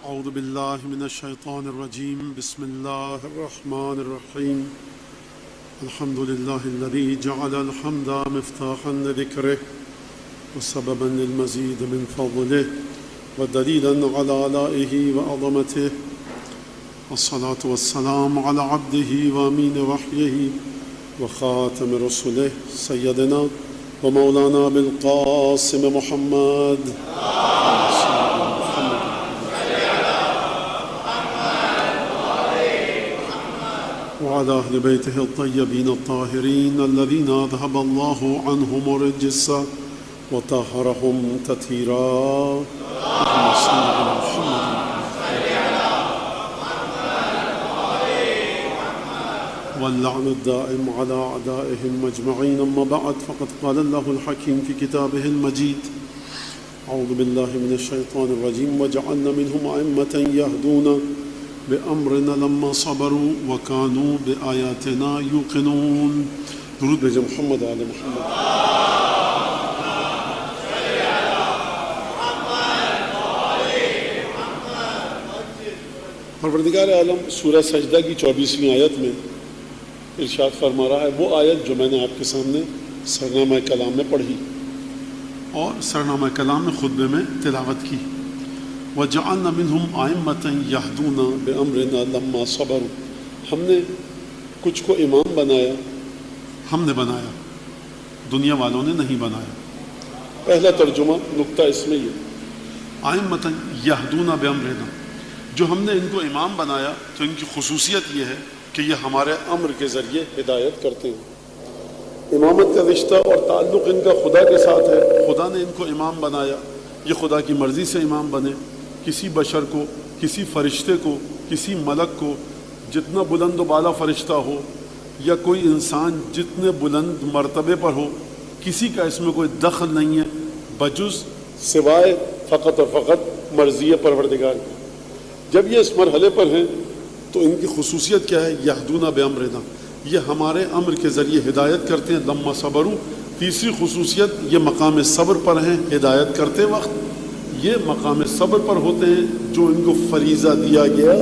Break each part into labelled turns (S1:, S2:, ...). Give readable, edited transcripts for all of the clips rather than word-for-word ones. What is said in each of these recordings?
S1: اعوذ باللہ من الشیطان الرجیم بسم اللہ الرحمن الرحیم الحمد للہ الذی جعل الحمد مفتاحا لذکرہ وسببا للمزید من فضلہ ودلیلا علی آلائہ وعظمتہ والصلاة والسلام علی عبدہ وامین وحیہ وخاتم رسلہ سیدنا ومولانا بالقاسم محمد وعلى أهل بيته الطيبين الطاهرين الذين أذهب الله عنهم الرجس وطهرهم تطهيرا. اللهم صل على محمد واللعن الدائم على أعدائهم أجمعين. أما بعد فقد قال الله الحكيم في كتابه المجيد أعوذ بالله من الشيطان الرجيم وجعلنا منهم أئمة يهدون بأمرنا لما صبروا وكانوا بآياتنا يوقنون. درود بھیجیں محمد آل محمد. پروردگار عالم سورہ سجدہ کی 24ویں آیت میں ارشاد فرما رہا ہے، وہ آیت جو میں نے آپ کے سامنے سرنامہ کلام میں پڑھی اور سرنامہ کلام میں خطبے میں تلاوت کی. وَجَعَلْنَا مِنْهُمْ أَئِمَّةً يَهْدُونَ بِأَمْرِنَا لَمَّا صَبَرُوا. ہم نے کچھ کو امام بنایا، ہم نے بنایا، دنیا والوں نے نہیں بنایا. پہلا ترجمہ نقطہ اس میں یہ أَئِمَّةً يَهْدُونَ بِأَمْرِنَا، جو ہم نے ان کو امام بنایا تو ان کی خصوصیت یہ ہے کہ یہ ہمارے امر کے ذریعے ہدایت کرتے ہیں. امامت کا رشتہ اور تعلق ان کا خدا کے ساتھ ہے. خدا نے ان کو امام بنایا، یہ خدا کی مرضی سے امام بنے. کسی بشر کو، کسی فرشتے کو، کسی ملک کو، جتنا بلند و بالا فرشتہ ہو یا کوئی انسان جتنے بلند مرتبے پر ہو، کسی کا اس میں کوئی دخل نہیں ہے بجز سوائے فقط اور فقط مرضی پروردگار کی. جب یہ اس مرحلے پر ہیں تو ان کی خصوصیت کیا ہے؟ یہدون بامرنا، یہ ہمارے امر کے ذریعے ہدایت کرتے ہیں. لما صبروا، تیسری خصوصیت یہ مقام صبر پر ہیں. ہدایت کرتے وقت یہ مقام صبر پر ہوتے ہیں. جو ان کو فریضہ دیا گیا،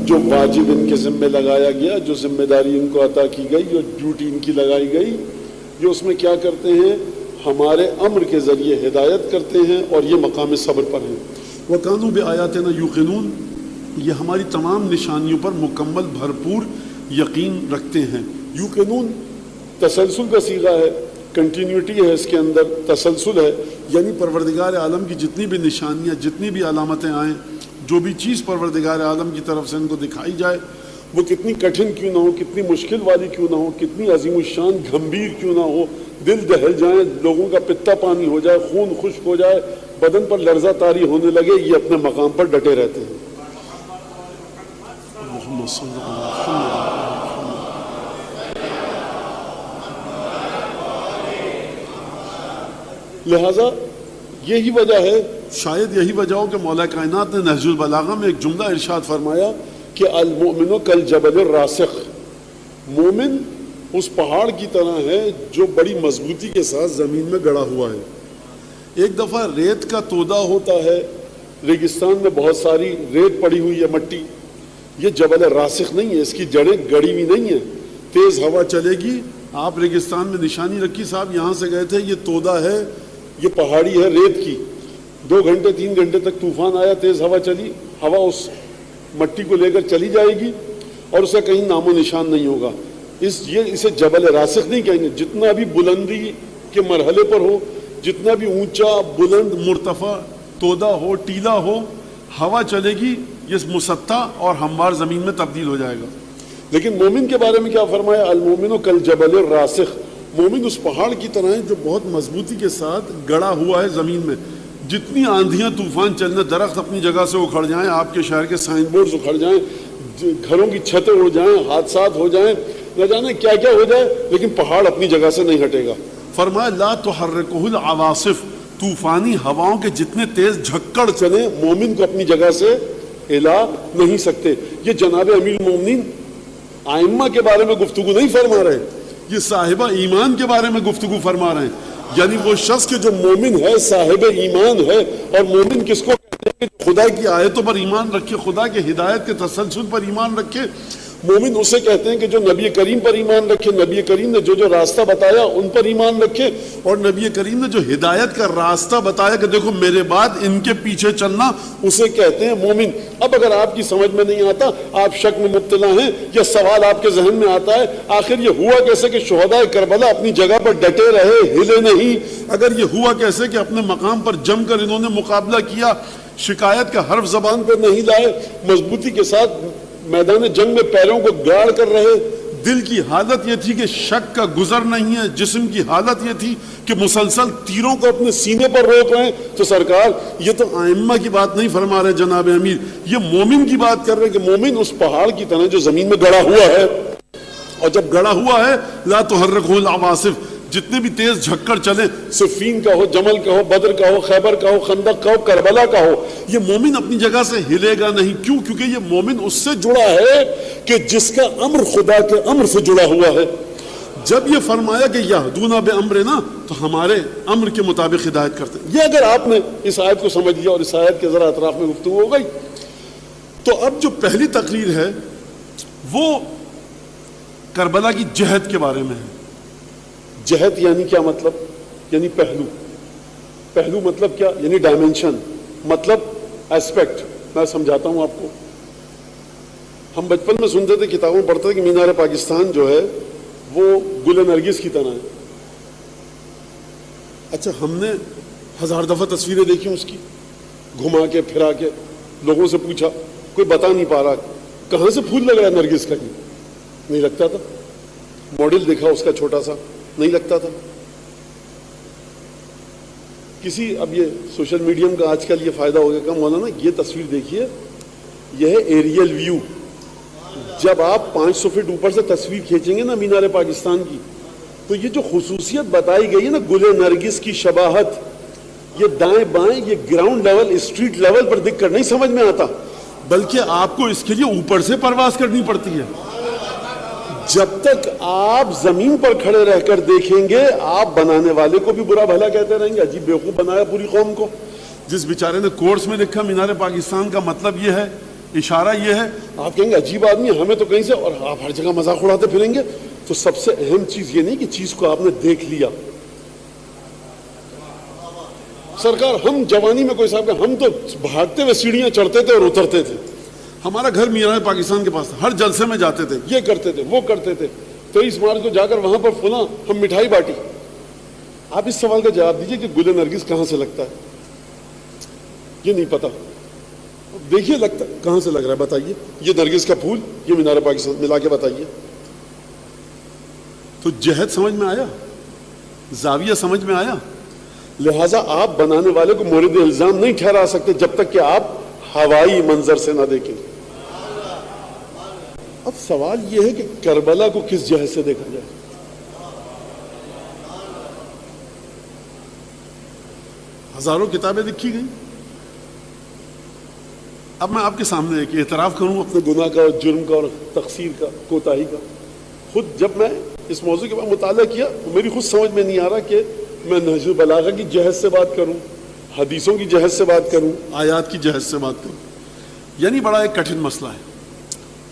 S1: جو واجب ان کے ذمہ لگایا گیا، جو ذمہ داری ان کو عطا کی گئی، جو ڈیوٹی ان کی لگائی گئی، یہ اس میں کیا کرتے ہیں؟ ہمارے امر کے ذریعے ہدایت کرتے ہیں اور یہ مقام صبر پر ہیں. وَكَانُوا بِآيَاتِنَا يُوقِنُونَ، یہ ہماری تمام نشانیوں پر مکمل بھرپور یقین رکھتے ہیں. یوقنون تسلسل کا صیغہ ہے، کنٹینیوٹی ہے اس کے اندر، تسلسل ہے. یعنی پروردگار عالم کی جتنی بھی نشانیاں، جتنی بھی علامتیں آئیں، جو بھی چیز پروردگار عالم کی طرف سے ان کو دکھائی جائے، وہ کتنی کٹھن کیوں نہ ہو، کتنی مشکل والی کیوں نہ ہو، کتنی عظیم الشان گھمبیر کیوں نہ ہو، دل دہل جائیں، لوگوں کا پتا پانی ہو جائے، خون خشک ہو جائے، بدن پر لرزہ طاری ہونے لگے، یہ اپنے مقام پر ڈٹے رہتے ہیں. اللہم صل علی محمد. لہٰذا یہی وجہ ہے، شاید یہی وجہ ہو کہ مولا کائنات نے نہج البلاغہ میں ایک جملہ ارشاد فرمایا کہ المؤمن کالجبل الراسخ، مومن اس پہاڑ کی طرح ہے جو بڑی مضبوطی کے ساتھ زمین میں گڑا ہوا ہے. ایک دفعہ ریت کا تودا ہوتا ہے، ریگستان میں بہت ساری ریت پڑی ہوئی ہے، مٹی. یہ جبل راسخ نہیں ہے، اس کی جڑیں گڑی ہوئی نہیں ہیں. تیز ہوا چلے گی، آپ ریگستان میں نشانی رکھی، صاحب یہاں سے گئے تھے، یہ تودا ہے، یہ پہاڑی ہے ریت کی. 2 گھنٹے 3 گھنٹے تک طوفان آیا، تیز ہوا چلی، ہوا اس مٹی کو لے کر چلی جائے گی اور اسے کہیں نام و نشان نہیں ہوگا. اسے جبل راسخ نہیں کہیں گے. جتنا بھی بلندی کے مرحلے پر ہو، جتنا بھی اونچا بلند مرتفع تودا ہو، ٹیلا ہو، ہوا چلے گی، یہ مسطح اور ہموار زمین میں تبدیل ہو جائے گا. لیکن مومن کے بارے میں کیا فرمایا؟ المومن کالجبل الراسخ، مومن اس پہاڑ کی طرح ہے جو بہت مضبوطی کے ساتھ گڑا ہوا ہے زمین میں. جتنی آندھیاں طوفان چلنے، درخت اپنی جگہ سے اکھڑ جائیں، آپ کے شہر کے سائن بورڈز اکھڑ جائیں، گھروں کی چھتیں اڑ جائیں، حادثات ہو جائیں، نہ جانے کیا کیا ہو جائے، لیکن پہاڑ اپنی جگہ سے نہیں ہٹے گا. فرمایا لا تحرکہ العواصف، طوفانی ہواؤں کے جتنے تیز جھکڑ چلیں، مومن کو اپنی جگہ سے ہلا نہیں سکتے. یہ جناب امیر المومنین ائمہ کے بارے میں گفتگو نہیں فرما رہے، یہ صاحبہ ایمان کے بارے میں گفتگو فرما رہے ہیں. یعنی وہ شخص کہ جو مومن ہے، صاحب ایمان ہے. اور مومن کس کو کہتے ہیں؟ خدا کی آیتوں پر ایمان رکھے، خدا کے ہدایت کے تسلسل پر ایمان رکھے۔ مومن اسے کہتے ہیں کہ جو نبی کریم پر ایمان رکھے، نبی کریم نے جو راستہ بتایا ان پر ایمان رکھے، اور نبی کریم نے جو ہدایت کا راستہ بتایا کہ دیکھو میرے بعد ان کے پیچھے چلنا، اسے کہتے ہیں مومن۔ اب اگر آپ کی سمجھ میں نہیں آتا، آپ شک میں مبتلا ہیں، یا سوال آپ کے ذہن میں آتا ہے آخر یہ ہوا کیسے کہ شہداء کربلا اپنی جگہ پر ڈٹے رہے، ہلے نہیں؟ اگر یہ ہوا کیسے کہ اپنے مقام پر جم کر انہوں نے مقابلہ کیا، شکایت کا حرف زبان پر نہیں لائے، مضبوطی کے ساتھ میدان جنگ میں پیروں کو گاڑ کر رہے، دل کی حالت یہ تھی کہ شک کا گزر نہیں ہے، جسم کی حالت یہ تھی کہ مسلسل تیروں کو اپنے سینے پر روک رہے ہیں، تو سرکار یہ تو ائمہ کی بات نہیں فرما رہے جناب امیر، یہ مومن کی بات کر رہے ہیں کہ مومن اس پہاڑ کی طرح جو زمین میں گڑا ہوا ہے، اور جب گڑا ہوا ہے لا تحرکہ العواصف، جتنے بھی تیز جھکڑ چلے، صفین کا ہو، جمل کا ہو، بدر کا ہو، خیبر کا ہو، خندق کا ہو، کربلا کا ہو، یہ مومن اپنی جگہ سے ہلے گا نہیں۔ کیوں؟ کیونکہ یہ مومن اس سے جڑا ہے کہ جس کا امر خدا کے امر سے جڑا ہوا ہے۔ جب یہ فرمایا کہ یہدون بامرنا، تو ہمارے امر کے مطابق ہدایت کرتے ہیں۔ یہ اگر آپ نے اس آیت کو سمجھ لیا اور اس آیت کے ذرا اطراف میں گفتگو ہو گئی، تو اب جو پہلی تقریر ہے وہ کربلا کی جہد کے بارے میں ہے۔ جہد یعنی کیا مطلب؟ یعنی پہلو۔ پہلو مطلب کیا؟ یعنی ڈائمنشن، مطلب ایسپیکٹ۔ میں سمجھاتا ہوں آپ کو۔ ہم بچپن میں سنتے تھے، کتابوں میں پڑھتے تھے کہ مینار پاکستان جو ہے وہ گل نرگس کی طرح ہے۔ اچھا، ہم نے 1000 دفعہ تصویریں دیکھی اس کی، گھما کے پھرا کے، لوگوں سے پوچھا، کوئی بتا نہیں پا رہا کہاں سے پھول لگ رہا ہے نرگس کا، نہیں لگتا تھا۔ ماڈل دیکھا اس کا چھوٹا سا، نہیں لگتا تھا۔ کسی اب یہ سوشل میڈیم کا آج کل یہ فائدہ ہو گیا کہ مولانا یہ تصویر دیکھیے، یہ ہے ایریل ویو۔ جب آپ 500 فٹ اوپر سے تصویر کھینچیں گے نا مینار پاکستان کی، تو یہ جو خصوصیت بتائی گئی ہے نا گل نرگس کی شباہت، یہ دائیں بائیں، یہ گراؤنڈ لیول، اسٹریٹ لیول پر دیکھ کر نہیں سمجھ میں آتا، بلکہ آپ کو اس کے لیے اوپر سے پرواز کرنی پڑتی ہے۔ جب تک آپ زمین پر کھڑے رہ کر دیکھیں گے، آپ بنانے والے کو بھی برا بھلا کہتے رہیں گے، عجیب بیوقوف بنایا پوری قوم کو۔ جس بیچارے نے کورس میں لکھا مینار پاکستان کا مطلب یہ ہے، اشارہ یہ ہے، آپ کہیں گے عجیب آدمی، ہمیں تو کہیں سے، اور آپ ہر جگہ مذاق اڑاتے پھریں گے۔ تو سب سے اہم چیز یہ نہیں کہ چیز کو آپ نے دیکھ لیا۔ سرکار ہم جوانی میں کوئی صاحب، ہم تو بھاگتے ہوئے سیڑھیاں چڑھتے تھے اور اترتے تھے۔ ہمارا گھر مینار پاکستان کے پاس تھا، ہر جلسے میں جاتے تھے، یہ کرتے تھے، وہ کرتے تھے۔ 23 مارچ کو جا کر وہاں پر فلاں ہم مٹھائی بانٹی۔ آپ اس سوال کا جواب دیجئے کہ گل نرگس کہاں سے لگتا ہے؟ یہ نہیں پتا۔ دیکھیے لگتا کہاں سے لگ رہا ہے، بتائیے۔ یہ نرگس کا پھول، یہ مینار پاکستان، ملا کے بتائیے۔ تو جہد سمجھ میں آیا، زاویہ سمجھ میں آیا۔ لہٰذا آپ بنانے والے کو مورد الزام نہیں ٹھہرا سکتے جب تک کہ آپ ہوائی منظر سے نہ دیکھیں۔ اب سوال یہ ہے کہ کربلا کو کس جہت سے دیکھا جائے؟ ہزاروں کتابیں لکھی گئیں۔ اب میں آپ کے سامنے ایک اعتراف کروں اپنے گناہ کا اور جرم کا اور تقصیر کا، کوتاہی کا۔ خود جب میں اس موضوع کے بعد مطالعہ کیا تو میری خود سمجھ میں نہیں آ رہا کہ میں نہج البلاغہ کی جہت سے بات کروں، حدیثوں کی جہت سے بات کروں، آیات کی جہت سے بات کروں۔ یعنی بڑا ایک کٹھن مسئلہ ہے۔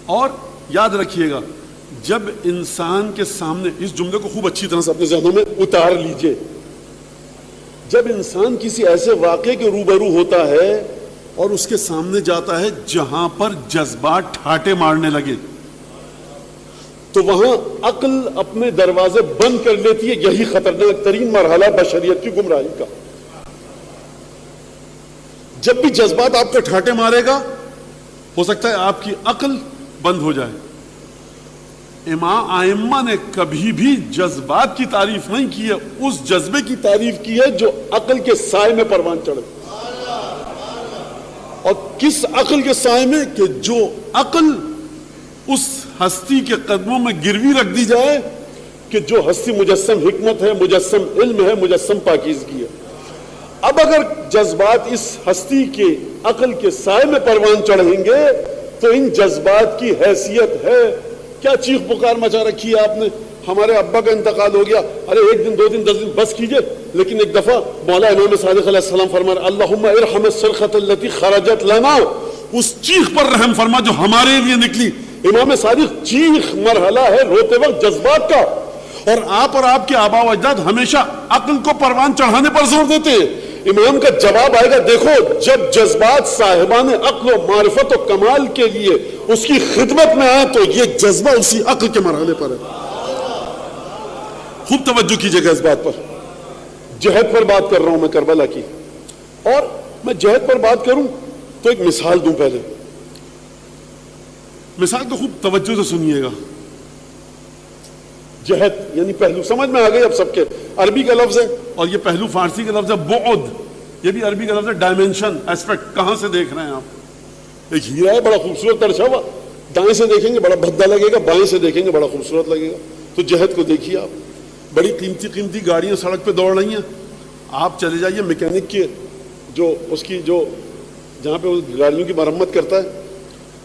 S1: اور یاد رکھیے گا، جب انسان کے سامنے، اس جملے کو خوب اچھی طرح سے اپنے ذہنوں میں اتار لیجئے، جب انسان کسی ایسے واقعے کے روبرو ہوتا ہے اور اس کے سامنے جاتا ہے جہاں پر جذبات ٹھاٹے مارنے لگے، تو وہاں عقل اپنے دروازے بند کر لیتی ہے۔ یہی خطرناک ترین مرحلہ بشریت کی گمراہی کا۔ جب بھی جذبات آپ کو ٹھاٹے مارے گا، ہو سکتا ہے آپ کی عقل بند ہو جائے۔ امام ائمہ نے کبھی بھی جذبات کی تعریف نہیں کی ہے، اس جذبے کی تعریف کی ہے جو عقل کے سائے میں پروان چڑھے۔ اور کس عقل کے سائے میں؟ کہ جو عقل اس ہستی کے قدموں میں گروی رکھ دی جائے کہ جو ہستی مجسم حکمت ہے، مجسم علم ہے، مجسم پاکیزگی ہے۔ اب اگر جذبات اس ہستی کے عقل کے سائے میں پروان چڑھیں گے تو ان جذبات کی حیثیت ہے کیا؟ چیخ پکار مچا رکھی ہے آپ نے، ہمارے ابا کا انتقال ہو گیا، ارے ایک دن 2 دن 10 دن بس کیجئے، لیکن ایک دفعہ مولا امام صادق علیہ السلام فرما رہے اللہم ارحم الصرخۃ التي خرجت لنا، اس چیخ پر رحم فرما جو ہمارے لیے نکلی۔ امام صادق چیخ مرحلہ ہے روتے وقت جذبات کا، اور آپ کے آبا و اجداد ہمیشہ عقل کو پروان چڑھانے پر زور دیتے ہیں۔ امام کا جواب آئے گا، دیکھو جب جذبات صاحبان عقل و معرفت و کمال کے لیے اس کی خدمت میں آئے تو یہ جذبہ اسی عقل کے مرحلے پر ہے۔ خوب توجہ کیجئے گا اس بات پر۔ جہاد پر بات کر رہا ہوں میں کربلا کی، اور میں جہاد پر بات کروں تو ایک مثال دوں پہلے۔ مثال کو خوب توجہ سے سنیے گا۔ جہد یعنی پہلو سمجھ میں آ گئی اب سب کے، عربی کا لفظ ہے اور یہ پہلو فارسی کا لفظ ہے بعد، یہ بھی عربی کا لفظ ہے ڈائمینشن، ایسپیکٹ، کہاں سے دیکھ رہے ہیں آپ۔ ایک ہیرا ہے بڑا خوبصورت ترشا ہوا، دائیں سے دیکھیں گے بڑا بھدا لگے گا، بائیں سے دیکھیں گے بڑا خوبصورت لگے گا۔ تو جہد کو دیکھیے آپ، بڑی قیمتی گاڑیاں سڑک پہ دوڑ رہی ہیں، آپ چلے جائیے میکینک کے جو اس کی جو جہاں پہ گاڑیوں کی مرمت کرتا ہے،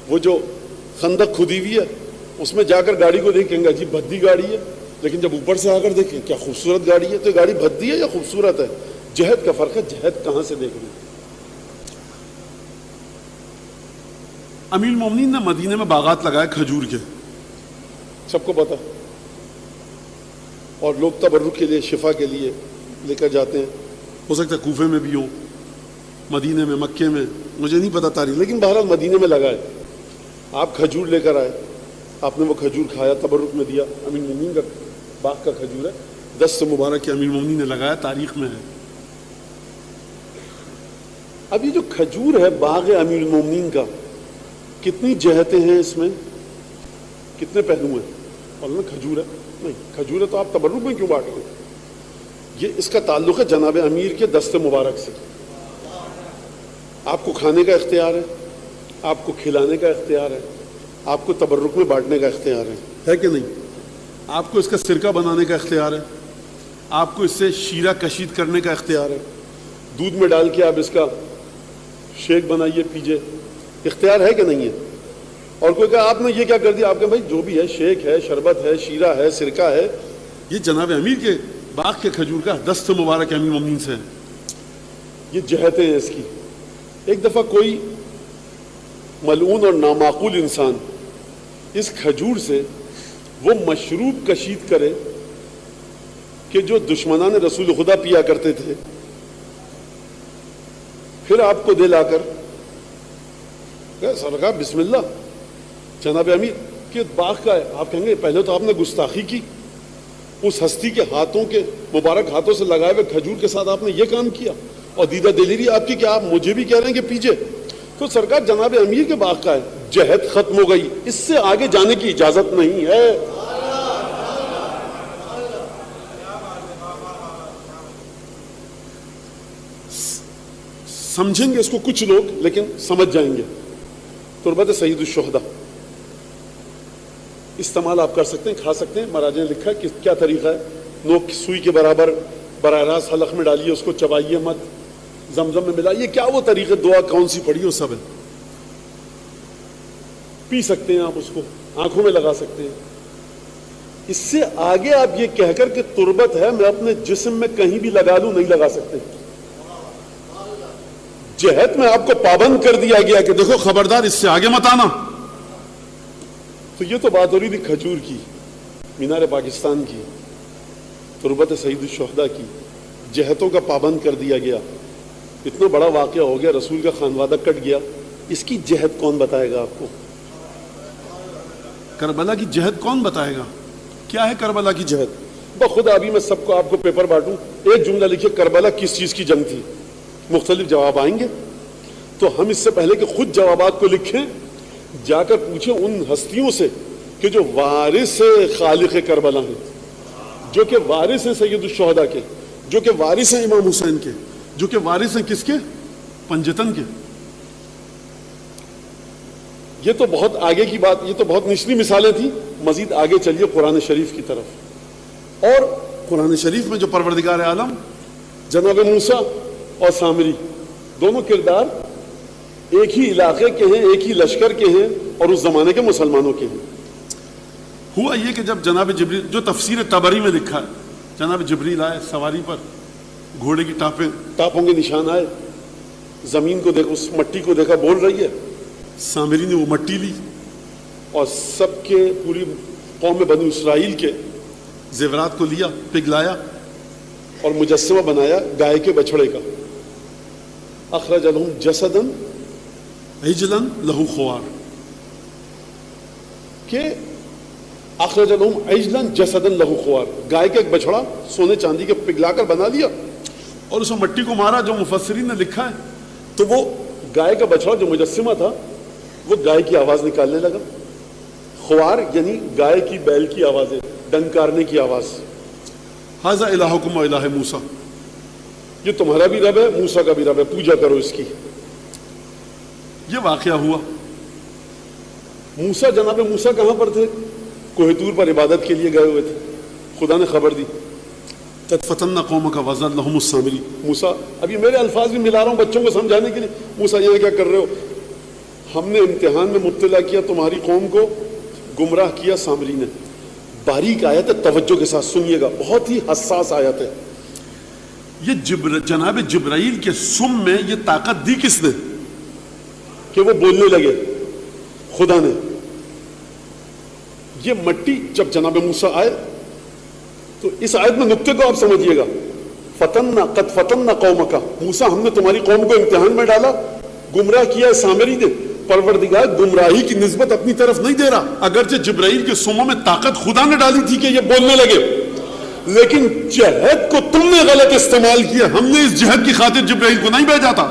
S1: وہ جو خندق کھودی ہوئی ہے اس میں جا کر گاڑی کو دیکھیں گے جی بھدی گاڑی ہے، لیکن جب اوپر سے آ کر دیکھیں کیا خوبصورت گاڑی ہے، تو گاڑی بھدی ہے یا خوبصورت ہے؟ جہد کا فرق ہے، جہد کہاں سے دیکھ رہے ہیں۔ امیر المومنین نے مدینے میں باغات لگائے کھجور کے، سب کو پتا، اور لوگ تبرک کے لیے شفا کے لیے لے کر جاتے ہیں، ہو سکتا ہے کوفے میں بھی ہوں، مدینے میں، مکے میں، مجھے نہیں پتا تاریخ، لیکن بہرحال مدینے میں لگائے۔ آپ کھجور لے کر آئے، آپ نے وہ کھجور کھایا، تبرک میں دیا، امیر المومنین کا باغ کا کھجور ہے، دست مبارک کے امیر المومنین نے لگایا، تاریخ میں ہے۔ اب یہ جو کھجور ہے باغ امیر المومنین کا، کتنی جہتیں ہیں اس میں، کتنے پہلو ہیں؟ اور کھجور ہے، نہیں کھجور ہے تو آپ تبرک میں کیوں بانٹ رہے ہیں؟ یہ اس کا تعلق ہے جناب امیر کے دست مبارک سے۔ آپ کو کھانے کا اختیار ہے، آپ کو کھلانے کا اختیار ہے، آپ کو تبرک میں بانٹنے کا اختیار ہے کہ نہیں؟ آپ کو اس کا سرکہ بنانے کا اختیار ہے، آپ کو اس سے شیرہ کشید کرنے کا اختیار ہے، دودھ میں ڈال کے آپ اس کا شیک بنائیے پیجئے، اختیار ہے کہ نہیں ہے؟ اور کوئی کہا آپ نے یہ کیا کر دیا، آپ کہیں بھائی جو بھی ہے، شیک ہے، شربت ہے، شیرہ ہے، سرکہ ہے، یہ جناب امیر کے باغ کے کھجور کا دست مبارک امیر المومنین سے ہے۔ یہ جہتیں ہیں اس کی۔ ایک دفعہ کوئی ملعون اور نامعقول انسان اس کھجور سے وہ مشروب کشید کرے کہ جو دشمنان رسول خدا پیا کرتے تھے، پھر آپ کو دے لا کر سرکار بسم اللہ جناب امیر کے باغ کا ہے، آپ کہیں گے پہلے تو آپ نے گستاخی کی، اس ہستی کے ہاتھوں کے مبارک ہاتھوں سے لگائے ہوئے کھجور کے ساتھ آپ نے یہ کام کیا، اور دیدہ دلیری آپ کی کہ آپ مجھے بھی کہہ رہے ہیں کہ پیجئے۔ تو سرکار جناب امیر کے باغ کا ہے، جہد ختم ہو گئی، اس سے آگے جانے کی اجازت نہیں ہے۔ سمجھیں گے اس کو کچھ لوگ، لیکن سمجھ جائیں گے۔ تربت سید الشہداء استعمال آپ کر سکتے ہیں، کھا سکتے ہیں، مراجع نے لکھا ہے کہ کیا طریقہ ہے، نوک سوئی کے برابر براہ راست حلق میں ڈالیے، اس کو چبائیے مت، زمزم میں ملائیے، کیا وہ طریقے، دعا کون سی پڑھی، وہ سب ہے، پی سکتے ہیں آپ اس کو، آنکھوں میں لگا سکتے ہیں۔ اس سے آگے آپ یہ کہہ کر کہ تربت ہے میں اپنے جسم میں کہیں بھی لگا لوں، نہیں لگا سکتے۔ جہت میں آپ کو پابند کر دیا گیا کہ دیکھو خبردار اس سے آگے مت آنا۔ تو یہ تو بات ہو رہی تھی کھجور کی، مینار پاکستان کی، تربت سید الشہداء کی، جہتوں کا پابند کر دیا گیا، اتنا بڑا واقعہ ہو گیا، رسول کا خانوادہ کٹ گیا، اس کی جہت کون بتائے گا آپ کو؟ کربلا کی جہت کون بتائے گا؟ کیا ہے کربلا کی جہت؟ بخدا ابھی میں سب کو آپ کو پیپر بانٹوں، ایک جملہ لکھیے کربلا کس چیز کی جنگ تھی، مختلف جواب آئیں گے۔ تو ہم اس سے پہلے کہ خود جوابات کو لکھیں، جا کر پوچھیں ان ہستیوں سے کہ جو وارث خالق کربلا ہیں، جو کہ وارث ہیں سید الشہداء کے، جو کہ وارث ہیں امام حسین کے، جو کہ وارث ہیں کس کے؟ پنجتن کے۔ یہ تو بہت آگے کی بات، یہ تو بہت نچلی مثالیں تھیں، مزید آگے چلیے قرآن شریف کی طرف۔ اور قرآن شریف میں جو پروردگار عالم جناب موسیٰ اور سامری دونوں کردار ایک ہی علاقے کے ہیں، ایک ہی لشکر کے ہیں، اور اس زمانے کے مسلمانوں کے ہیں۔ ہوا یہ کہ جب جناب جبریل، جو تفسیر طبری میں لکھا ہے، جناب جبریل آئے سواری پر، گھوڑے کی ٹاپوں کے نشان آئے، زمین کو دیکھا، اس مٹی کو دیکھا، بول رہی ہے۔ سامری نے وہ مٹی لی اور سب کے پوری قوم بنو اسرائیل کے زیورات کو لیا، پگھلایا اور مجسمہ بنایا گائے کے بچھڑے کا۔ اخرج لہم جسدا عجلا لہ خوار، کہ اخرج لہم عجلا جسدا لہ خوار، گائے کا ایک بچھڑا سونے چاندی کے پگھلا کر بنا دیا اور اس مٹی کو مارا۔ جو مفسرین نے لکھا ہے تو وہ گائے کا بچھڑا جو مجسمہ تھا وہ گائے کی آواز نکالنے لگا۔ خوار یعنی گائے کی، بیل کی آوازیں، ڈنکارنے کی آواز۔ ھذا الہکم و الہ موسیٰ، یہ تمہارا بھی رب ہے، موسیٰ کا بھی رب ہے، پوجا کرو اس کی۔ یہ واقعہ ہوا۔ موسیٰ، جناب موسیٰ کہاں پر تھے؟ کوہ طور پر عبادت کے لیے گئے ہوئے تھے۔ خدا نے خبر دی، تَتْفَتَنَّ قَوْمَكَ وَزَدْ لَهُمُ السَّامِرِي۔ موسیٰ، ابھی میرے الفاظ بھی ملا رہا ہوں بچوں کو سمجھانے کے لیے۔ موسیٰ یہاں کیا کر رہے ہو؟ ہم نے امتحان میں مبتلا کیا تمہاری قوم کو، گمراہ کیا سامری نے۔ باریک آیت ہے، توجہ کے ساتھ سنیے گا، بہت ہی حساس آیت ہے۔ یہ جناب جبرائیل کے سم میں یہ طاقت دی کس نے کہ وہ بولنے لگے؟ خدا نے۔ یہ مٹی جب جناب موسیٰ آئے تو اس آیت میں نقطے کو آپ سمجھیے گا۔ فتنہ، قد فتنہ قومک، موسیٰ ہم نے تمہاری قوم کو امتحان میں ڈالا، گمراہ کیا سامری نے۔ پروردگار گمراہی کی نسبت اپنی طرف نہیں دے رہا، اگرچہ جبرائیل کے سموں میں طاقت خدا نے ڈالی تھی کہ یہ بولنے لگے، لیکن جہد کو تم نے غلط استعمال کیا۔ ہم نے اس جہد کی خاطر جبرائیل کو نہیں بھیجا تھا۔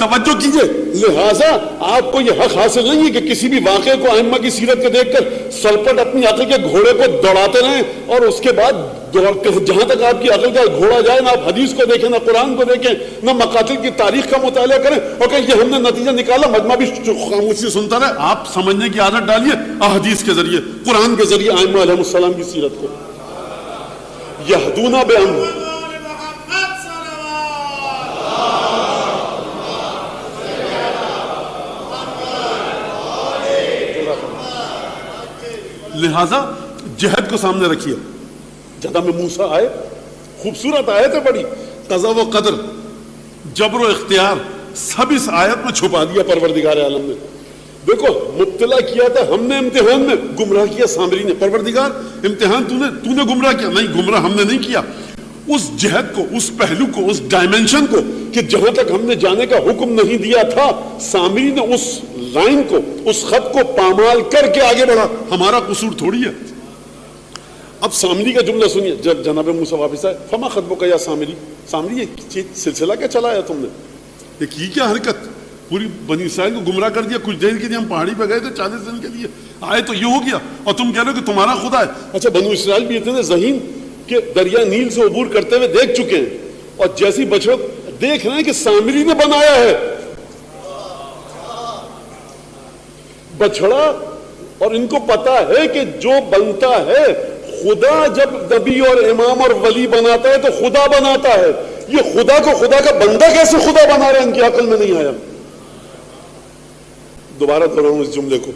S1: توجہ کیجئے، لہٰذا آپ کو یہ حق حاصل نہیں ہے کہ کسی بھی واقعے کو ائمہ کی سیرت کو دیکھ کر سرپٹ اپنی عقل کے گھوڑے کو دوڑاتے رہیں اور اس کے بعد جہاں تک آپ کی عقل کا گھوڑا جائے، نہ آپ حدیث کو دیکھیں، نہ قرآن کو دیکھیں، نہ مقاتل کی تاریخ کا مطالعہ کریں اور کہ یہ ہم نے نتیجہ نکالا، مجمع بھی خاموشی سنتا رہے۔ آپ سمجھنے کی عادت ڈالیے احادیث کے ذریعے، قرآن کے ذریعے، ائمہ علیہ السلام کی سیرت کو۔ یہدون بامر، لہذا جہد کو سامنے رکھیے۔ جناب موسیٰ آئے، خوبصورت آیت ہے بڑی، قضا و قدر، جبر و اختیار سب اس آیت میں چھپا دیا پروردگار عالم نے۔ دیکھو، مبتلا کیا تھا ہم نے امتحان میں، گمراہ کیا سامری نے۔ پروردگار امتحان تو نے گمراہ کیا؟ نہیں، گمراہ ہم نے نہیں کیا۔ اس جہد کو، اس پہلو کو، اس ڈائمنشن کو کہ جہاں تک ہم نے جانے کا حکم نہیں دیا تھا، سامری نے اس لائن کو، اس خط کو پامال کر کے آگے بڑھا۔ ہمارا قصور تھوڑی ہے۔ اب سامری کا جملہ سنیے، جب جناب موسیٰ واپس آئے، فما خطبک یا سامری، سامری یہ سلسلہ کیا چلایا تم نے؟ یہ کی کیا حرکت؟ پوری بنی اسرائیل کو گمراہ کر دیا۔ کچھ دیر کے لیے ہم پہاڑی پہ گئے تھے 40 دن کے لیے، آئے تو یہ ہو گیا اور تم کہہ رہے ہو کہ تمہارا خدا ہے۔ اچھا، بنو اسرائیل بھی اتنے ذہین کہ دریا نیل سے عبور کرتے ہوئے دیکھ چکے ہیں اور جیسی بچڑ دیکھ رہے ہیں کہ سامری نے بنایا ہے بچڑا، اور ان کو پتا ہے کہ جو بنتا ہے خدا، جب نبی اور امام اور ولی بناتا ہے تو خدا بناتا ہے۔ یہ خدا کو خدا کا بندہ کیسے خدا بنا رہے ہیں؟ ان کی عقل میں نہیں آیا۔ دوبارہ دہراؤں اس جملے کو،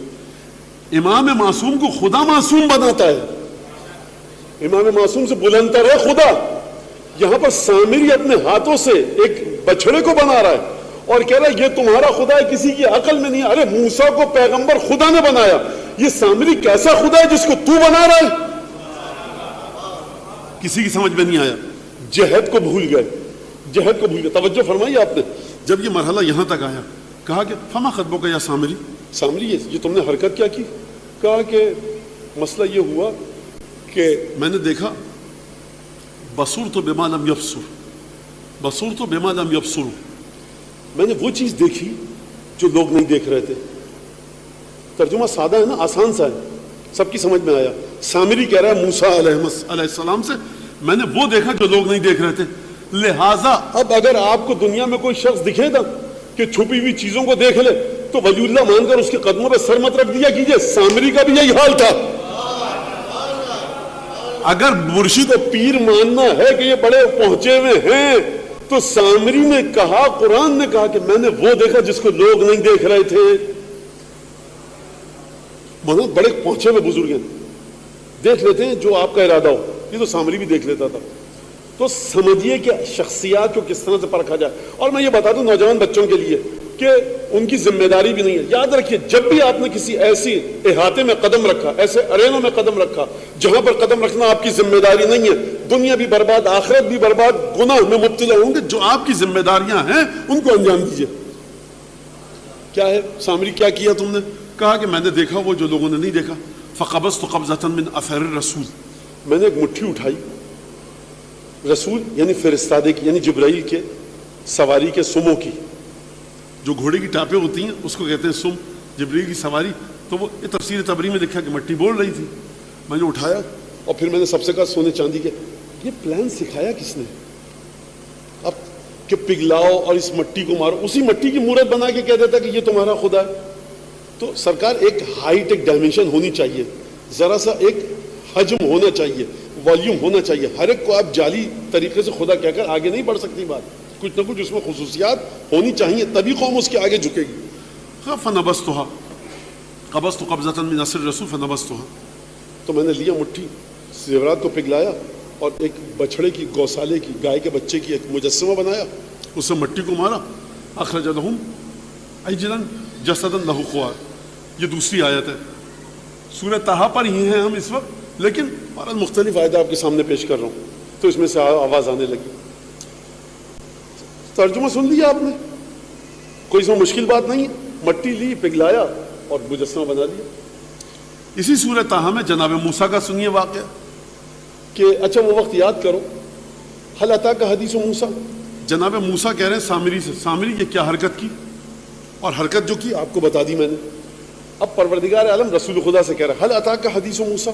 S1: امام معصوم کو خدا معصوم بناتا ہے، امام معصوم سے بلندتر ہے خدا۔ یہاں پر سامری اپنے ہاتھوں سے ایک بچڑے کو بنا رہا ہے اور کہہ رہا ہے یہ تمہارا خدا ہے، کسی کی عقل میں نہیں۔ ارے موسیٰ کو پیغمبر خدا نے بنایا، یہ سامری کیسا خدا ہے جس کو تو بنا رہا ہے؟ کسی کی سمجھ میں نہیں آیا۔ جہد کو بھول گئے، جہد کو بھول گئے۔ توجہ فرمائی آپ نے، جب یہ مرحلہ یہاں تک آیا، کہا کہ فما خطبک یا سامری، سامری یہ تم نے حرکت کیا کی؟ کہا کہ مسئلہ یہ ہوا کہ میں نے دیکھا، بصرت بما لم یبصر، بصرت بما لم یبصر، میں نے وہ چیز دیکھی جو لوگ نہیں دیکھ رہے تھے۔ ترجمہ سادہ ہے نا، آسان سا ہے، سب کی سمجھ میں آیا۔ سامری کہہ رہا ہے موسیٰ علیہ السلام سے، میں نے وہ دیکھا جو لوگ نہیں دیکھ رہے تھے۔ لہٰذا اب اگر آپ کو دنیا میں کوئی شخص دکھے گا کہ چھپی ہوئی چیزوں کو دیکھ لے تو ولی اللہ مان کر اس کے قدموں پہ سر مت رکھ دیا کیجئے۔ سامری کا بھی یہی حال تھا۔ اگر مرشد و پیر ماننا ہے کہ یہ بڑے پہنچے ہوئے ہیں تو سامری نے کہا، قرآن نے کہا کہ میں نے وہ دیکھا جس کو لوگ نہیں دیکھ رہے تھے۔ بڑے پہنچے ہوئے بزرگ ہیں، دیکھ لیتے ہیں جو آپ کا ارادہ ہو. یہ تو سامری بھی دیکھ لیتا تھا. تو سمجھیے کہ شخصیات کو کس طرح سے پرکھا جائے. اور میں یہ بتا دوں نوجوان بچوں کے لیے کہ ان کی ذمہ داری بھی نہیں ہے. یاد رکھیے جب بھی آپ نے کسی ایسی احاطے میں قدم رکھا, ایسے ارینوں میں قدم رکھا جہاں پر قدم رکھنا آپ کی ذمہ داری نہیں ہے, دنیا بھی برباد, آخرت بھی برباد, گناہ میں مبتلا ہوں گے. جو آپ کی ذمہ داریاں ہیں ان کو انجام دیجیے. کیا ہے سامری, کیا کیا تم نے؟ کہا کہ میں نے دیکھا وہ جو لوگوں نے نہیں دیکھا. فقبضت قبضة من اثر الرسول, میں نے ایک مٹھی اٹھائی, رسول یعنی فرستادے کی, یعنی جبرائیل کے سواری کے سموں کی, جو گھوڑے کی ٹاپیں ہوتی ہیں اس کو کہتے ہیں سم, جبرائیل کی سواری. تو وہ تفسیر تبری میں لکھا کہ مٹی بول رہی تھی. میں نے اٹھایا اور پھر میں نے سب سے کہا سونے چاندی کے. یہ پلان سکھایا کس نے؟ اب کہ پگھلاؤ اور اس مٹی کو مارو, اسی مٹی کی مورت بنا کے کہہ دیتا کہ یہ تمہارا خدا ہے. تو سرکار ایک ہائٹ, ایک ڈائمینشن ہونی چاہیے, ذرا سا ایک حجم ہونا چاہیے, والیوم ہونا چاہیے. ہر ایک کو آپ جعلی طریقے سے خدا کہہ کر آگے نہیں بڑھ سکتی بات. کچھ نہ کچھ اس میں خصوصیات ہونی چاہیے, تبھی قوم اس کے آگے جھکے گی. فنبذتها قبضت قبضة من اثر الرسول فنبذتها, تو میں نے لیا مٹھی, زیورات کو پگھلایا اور ایک بچھڑے کی, گوسالے کی, گائے کے بچے کی ایک مجسمہ بنایا, اس سے مٹی کو مارا. اخرج لهم عجلا جسدا له خوار. یہ دوسری آیت ہے, سورہ طٰہٰ پر ہی ہیں ہم اس وقت, لیکن مختلف آیتیں آپ کے سامنے پیش کر رہا ہوں. تو اس میں سے آواز آنے لگی. ترجمہ سن لیا آپ نے, کوئی اس میں مشکل بات نہیں ہے. مٹی لی, پگھلایا اور مجسمہ بنا لیا. اسی سورہ طٰہٰ میں جناب موسیٰ کا سنیے واقعہ کہ اچھا وہ وقت یاد کرو. حل اتاک حدیث موسیٰ, جناب موسیٰ کہہ رہے ہیں سامری سے, سامری یہ کیا حرکت کی, اور حرکت جو کی آپ کو بتا دی میں نے. اب پروردگار عالم رسول خدا سے کہہ رہا ہے حل اتاک حدیث موسیٰ,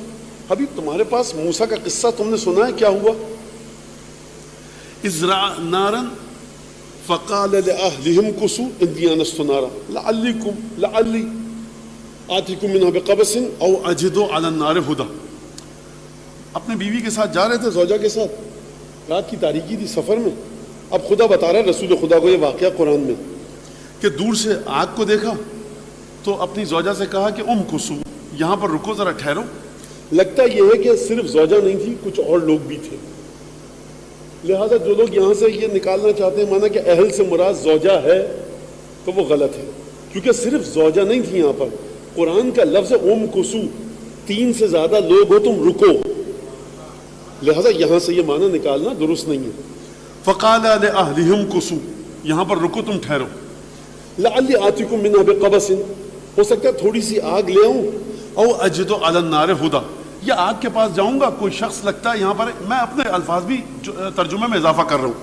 S1: ابھی تمہارے پاس موسیٰ کا قصہ تم نے سنا ہے, کیا ہوا؟ اذ رأى نارا فقال لأهلهم كثوا إني آنست نارا لعلي آتيكم منها بقبس أو أجد على النار هدى. اپنے بیوی کے ساتھ جا رہے تھے, زوجہ کے ساتھ, رات کی تاریکی تھی, سفر میں. اب خدا بتا رہا ہے رسول خدا کو یہ واقعہ قرآن میں کہ دور سے آگ کو دیکھا تو اپنی زوجہ سے کہا کہ کسو, یہاں پر رکو, ذرا ٹھہرو. لگتا یہ ہے کہ صرف زوجہ نہیں تھی, کچھ اور لوگ بھی تھے. لہذا جو لوگ یہاں سے یہ نکالنا چاہتے ہیں مانا کہ اہل سے مراد زوجہ ہے, تو وہ غلط ہے, کیونکہ صرف زوجہ نہیں تھی یہاں پر. قرآن کا لفظ کسو, 3 سے زیادہ لوگ ہو تم رکو, لہذا یہاں سے یہ معنی نکالنا درست نہیں ہے. فقال لأهلهم كسوا, یہاں پر رکو, تم ٹھہرو. لعلی آتیکم منها بقبس, ہو سکتا ہے تھوڑی سی آگ لے آؤں. او اجد علی النار هدى, یا آگ کے پاس جاؤں گا, کوئی شخص لگتا ہے یہاں پر, میں اپنے الفاظ بھی ترجمے میں اضافہ کر رہا ہوں,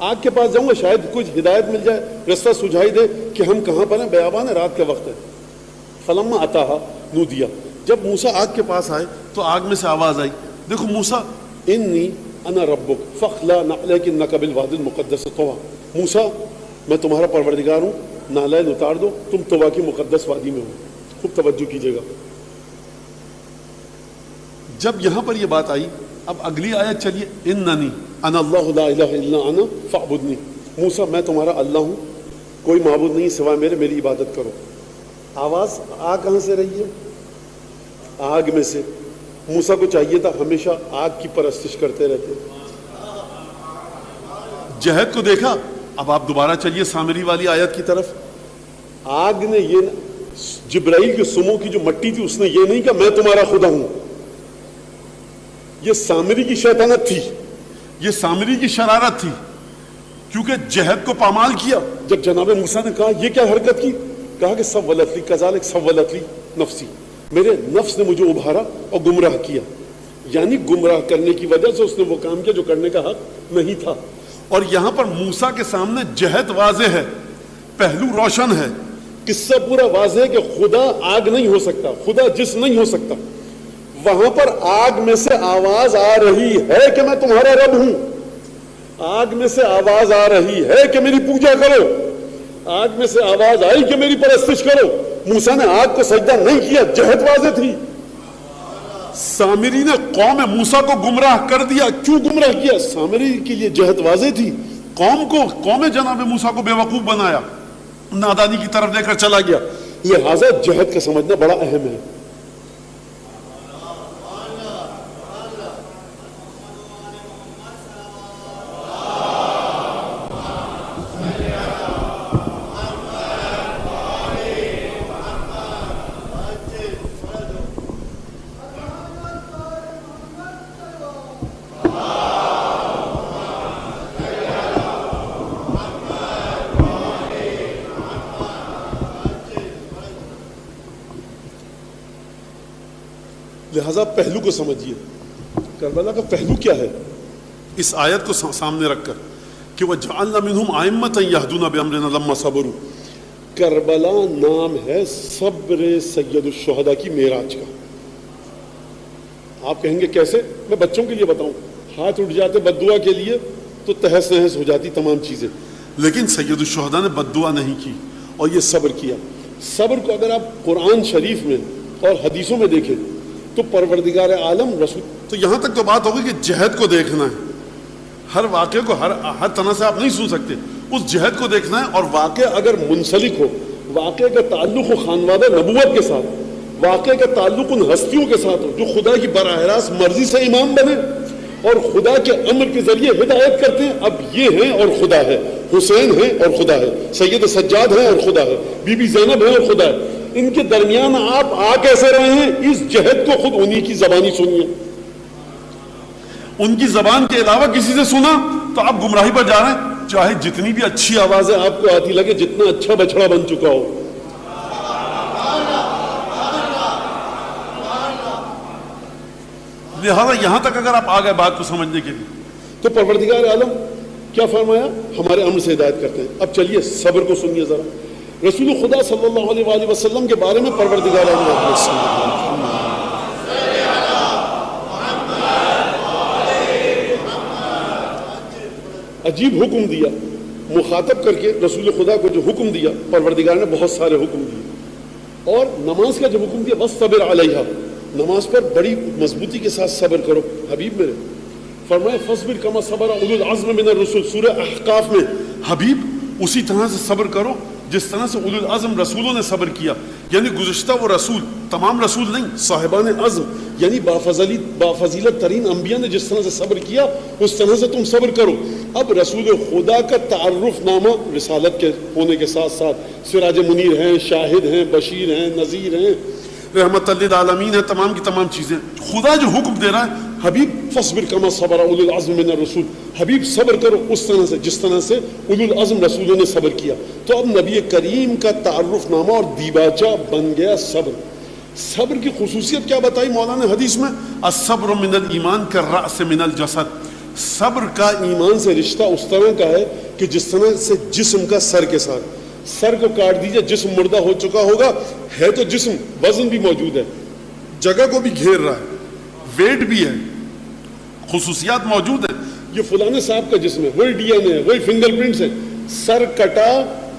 S1: آگ کے پاس جاؤں گا شاید کچھ ہدایت مل جائے, رستہ سجھائی دے کہ ہم کہاں پر ہیں, بیابان ہے, رات کا وقت ہے. فلما اتاها نودیا, جب موسیٰ آگ کے پاس آئے تو آگ میں سے آواز آئی, دیکھو موسیٰ انی انا ربک فاخلع نعلیک انک بالوادی المقدس طویٰ, موسیٰ میں تمہارا پروردگار ہوں, نالین اتار دو, تم طویٰ کی مقدس وادی میں ہو. خوب توجہ کیجیے گا. جب یہاں پر یہ بات آئی, اب اگلی آیت چلیے, اننی انا اللہ لا الہ الا انا فاعبدنی, موسیٰ میں تمہارا اللہ ہوں, کوئی معبود نہیں سوائے میرے, میری عبادت کرو. آواز آ کہاں سے رہی ہے؟ آگ میں سے. موسیٰ کو چاہیے تھا ہمیشہ آگ کی پرستش کرتے رہتے. جہد کو دیکھا. اب آپ دوبارہ چلیے سامری والی آیت کی طرف. آگ نے یہ, جبرائیل کے سموں کی جو مٹی تھی اس نے یہ نہیں کہا میں تمہارا خدا ہوں, یہ سامری کی شیطانت تھی, یہ سامری کی شرارت تھی, کیونکہ جہد کو پامال کیا. جب جناب موسیٰ نے کہا یہ کیا حرکت کی, کہا کہ سولت لی کذالک سولت لی نفسی, میرے نفس نے مجھے ابھارا اور گمراہ کیا. یعنی گمراہ کرنے کی وجہ سے اس نے وہ کام کیا جو کرنے کا حق نہیں تھا. اور یہاں پر موسیٰ کے سامنے جہد واضح ہے, پہلو روشن ہے, قصہ پورا واضح ہے کہ خدا آگ نہیں ہو سکتا, خدا جسم نہیں ہو سکتا. وہاں پر آگ میں سے آواز آ رہی ہے کہ میں تمہارا رب ہوں, آگ میں سے آواز آ رہی ہے کہ میری پوجا کرو, آگ میں سے آواز آئی کہ میری پرستش کرو. موسیٰ نے آگ کو سجدہ نہیں کیا, جہد واضح تھی. سامری نے قوم موسیٰ کو گمراہ کر دیا. کیوں گمراہ کیا؟ سامری کے لیے جہد واضح تھی, قوم جناب موسیٰ کو بے وقوف بنایا, نادانی کی طرف لے کر چلا گیا. لہذا جہد کا سمجھنا بڑا اہم ہے. لہذا پہلو کو سمجھیے، کربلا کا پہلو کیا ہے اس آیت کو سامنے رکھ کر کہ وَجَعَلْنَا مِنْهُمْ أَئِمَّةً يَهْدُونَ بِأَمْرِنَا لَمَّا صَبَرُوا۔ کربلا نام ہے صبر سید الشہداء کی معراج کا۔ آپ کہیں گے کیسے؟ میں بچوں کے لیے بتاؤں، ہاتھ اٹھ جاتے بد دعا کے لیے تو تہس نہس ہو جاتی تمام چیزیں، لیکن سید الشہداء نے بد دعا نہیں کی اور یہ صبر کیا۔ صبر کو اگر آپ قرآن شریف میں اور حدیثوں میں دیکھیں تو پروردگار عالم رسول، تو یہاں تک تو بات ہوگی کہ جہد کو دیکھنا ہے، ہر واقعے کو ہر طرح سے آپ نہیں سن سکتے، اس جہد کو دیکھنا ہے، اور واقعہ اگر منسلک ہو، واقعے کا تعلق ہو خانوادہ نبوت کے ساتھ، واقعے کا تعلق ان ہستیوں کے ساتھ ہو جو خدا کی براہ راست مرضی سے امام بنے اور خدا کے امر کے ذریعے ہدایت کرتے ہیں۔ اب یہ ہیں اور خدا ہے، حسین ہیں اور خدا ہے، سید سجاد ہیں اور خدا ہے، بی بی زینب ہیں اور خدا ہے، ان کے درمیان آپ آ کیسے رہے ہیں؟ اس جہد کو خود انہی کی زبانی سنیے، ان کی زبان کے علاوہ کسی سے سنا تو آپ گمراہی پر جا رہے ہیں، چاہے جتنی بھی اچھی آوازیں آپ کو آتی لگے، جتنا اچھا بچڑا بن چکا ہو۔ لہذا یہاں تک اگر آپ آ گئے بات کو سمجھنے کے لیے تو پروردگار عالم کیا فرمایا؟ ہمارے امر سے ہدایت کرتے ہیں۔ اب چلیے صبر کو سنیے ذرا، رسول خدا صلی اللہ علیہ وآلہ وسلم کے بارے میں پروردگار عالم عجیب حکم دیا، مخاطب کر کے رسول خدا کو جو حکم دیا پروردگار نے بہت سارے حکم دیے، اور نماز کا جو حکم دیا وَاصْطَبِرْ عَلَيْهَا، نماز پر بڑی مضبوطی کے ساتھ صبر کرو۔ حبیب میرے فرمائے فَاصْبِرْ كَمَا صَبَرَ أُولُو الْعَزْمِ مِنَ الرُّسُلِ، سورہ احقاف میں حبیب اسی طرح سے صبر کرو جس طرح سے اولو العزم رسولوں نے صبر کیا، یعنی گزشتہ وہ رسول، تمام رسول نہیں، صاحبان عزم یعنی بافضیلت ترین انبیاء نے جس طرح سے صبر کیا اس طرح سے تم صبر کرو۔ اب رسول خدا کا تعارف نامہ رسالت کے ہونے کے ساتھ ساتھ سراج منیر ہیں، شاہد ہیں، بشیر ہیں، نذیر ہیں، رحمت للعالمین ہے، تمام کی تمام چیزیں خدا جو حکم دے رہا ہے حبیب فَاصْبِرْ كَمَا صَبَرَ أُولُو الْعَزْمِ مِنَ الرُّسُلِ، حبیب صبر کرو اس طرح سے جس طرح سے اولو العزم رسولوں نے صبر کیا۔ تو اب نبی کریم کا تعارف نامہ اور دیباچہ بن گیا صبر۔ صبر کی خصوصیت کیا بتائی مولانا حدیث میں؟ الصبر من الایمان کالرأس من الجسد، صبر کا ایمان سے رشتہ اس طرح کا ہے کہ جس طرح سے جسم کا سر کے ساتھ، سر کو کاٹ دیجئے جسم مردہ ہو چکا ہوگا، ہے تو جسم وزن بھی موجود ہے، جگہ کو بھی گھیر رہا ہے، ویٹ بھی ہے، خصوصیات موجود ہیں، یہ فلانے صاحب کا جسم ہے، وہی ڈی این اے ہے، وہی فنگر پرنٹس ہے، سر کٹا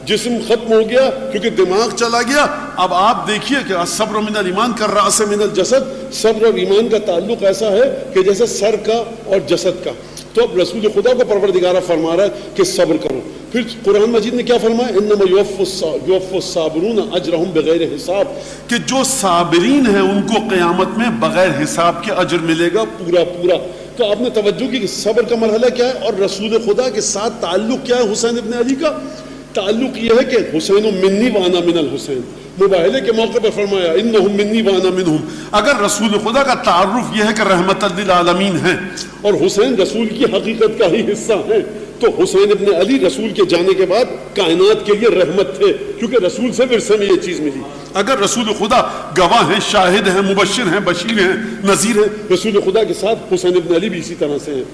S1: جسم ختم ہو گیا کیونکہ دماغ چلا گیا۔ اب آپ دیکھیے کہ الصبر من الایمان کالرأس من الجسد، صبر اور ایمان کا تعلق ایسا ہے کہ جیسے سر کا اور جسد کا۔ تو اب رسول خدا کو پروردگارہ فرما رہا ہے کہ صبر کرو۔ پھر قرآن مجید نے کیا فرمایا؟ انما یوفی الصابرون اجرہم بغیر حساب، کہ جو صابرین ہیں ان کو قیامت میں بغیر حساب کے اجر ملے گا پورا پورا۔ تو آپ نے توجہ کی کہ صبر کا مرحلہ کیا ہے اور رسول خدا کے ساتھ تعلق کیا ہے حسین ابن علی کا؟ تعلق یہ ہے کہ حسین منی وانا من الحسین، مباہلے کے موقع پر فرمایا انہم منی وانا منہم۔ اگر رسول خدا کا تعارف یہ ہے کہ رحمت للعالمین ہیں اور حسین رسول کی حقیقت کا ہی حصہ ہیں، تو حسین ابن علی رسول کے جانے کے بعد کائنات کے لیے رحمت تھے کیونکہ رسول سے ورثے میں یہ چیز ملی۔ اگر رسول خدا گواہ ہیں، شاہد ہیں، مبشر ہیں، بشیر ہیں، نذیر ہیں، رسول خدا کے ساتھ حسین ابن علی بھی اسی طرح سے ہیں۔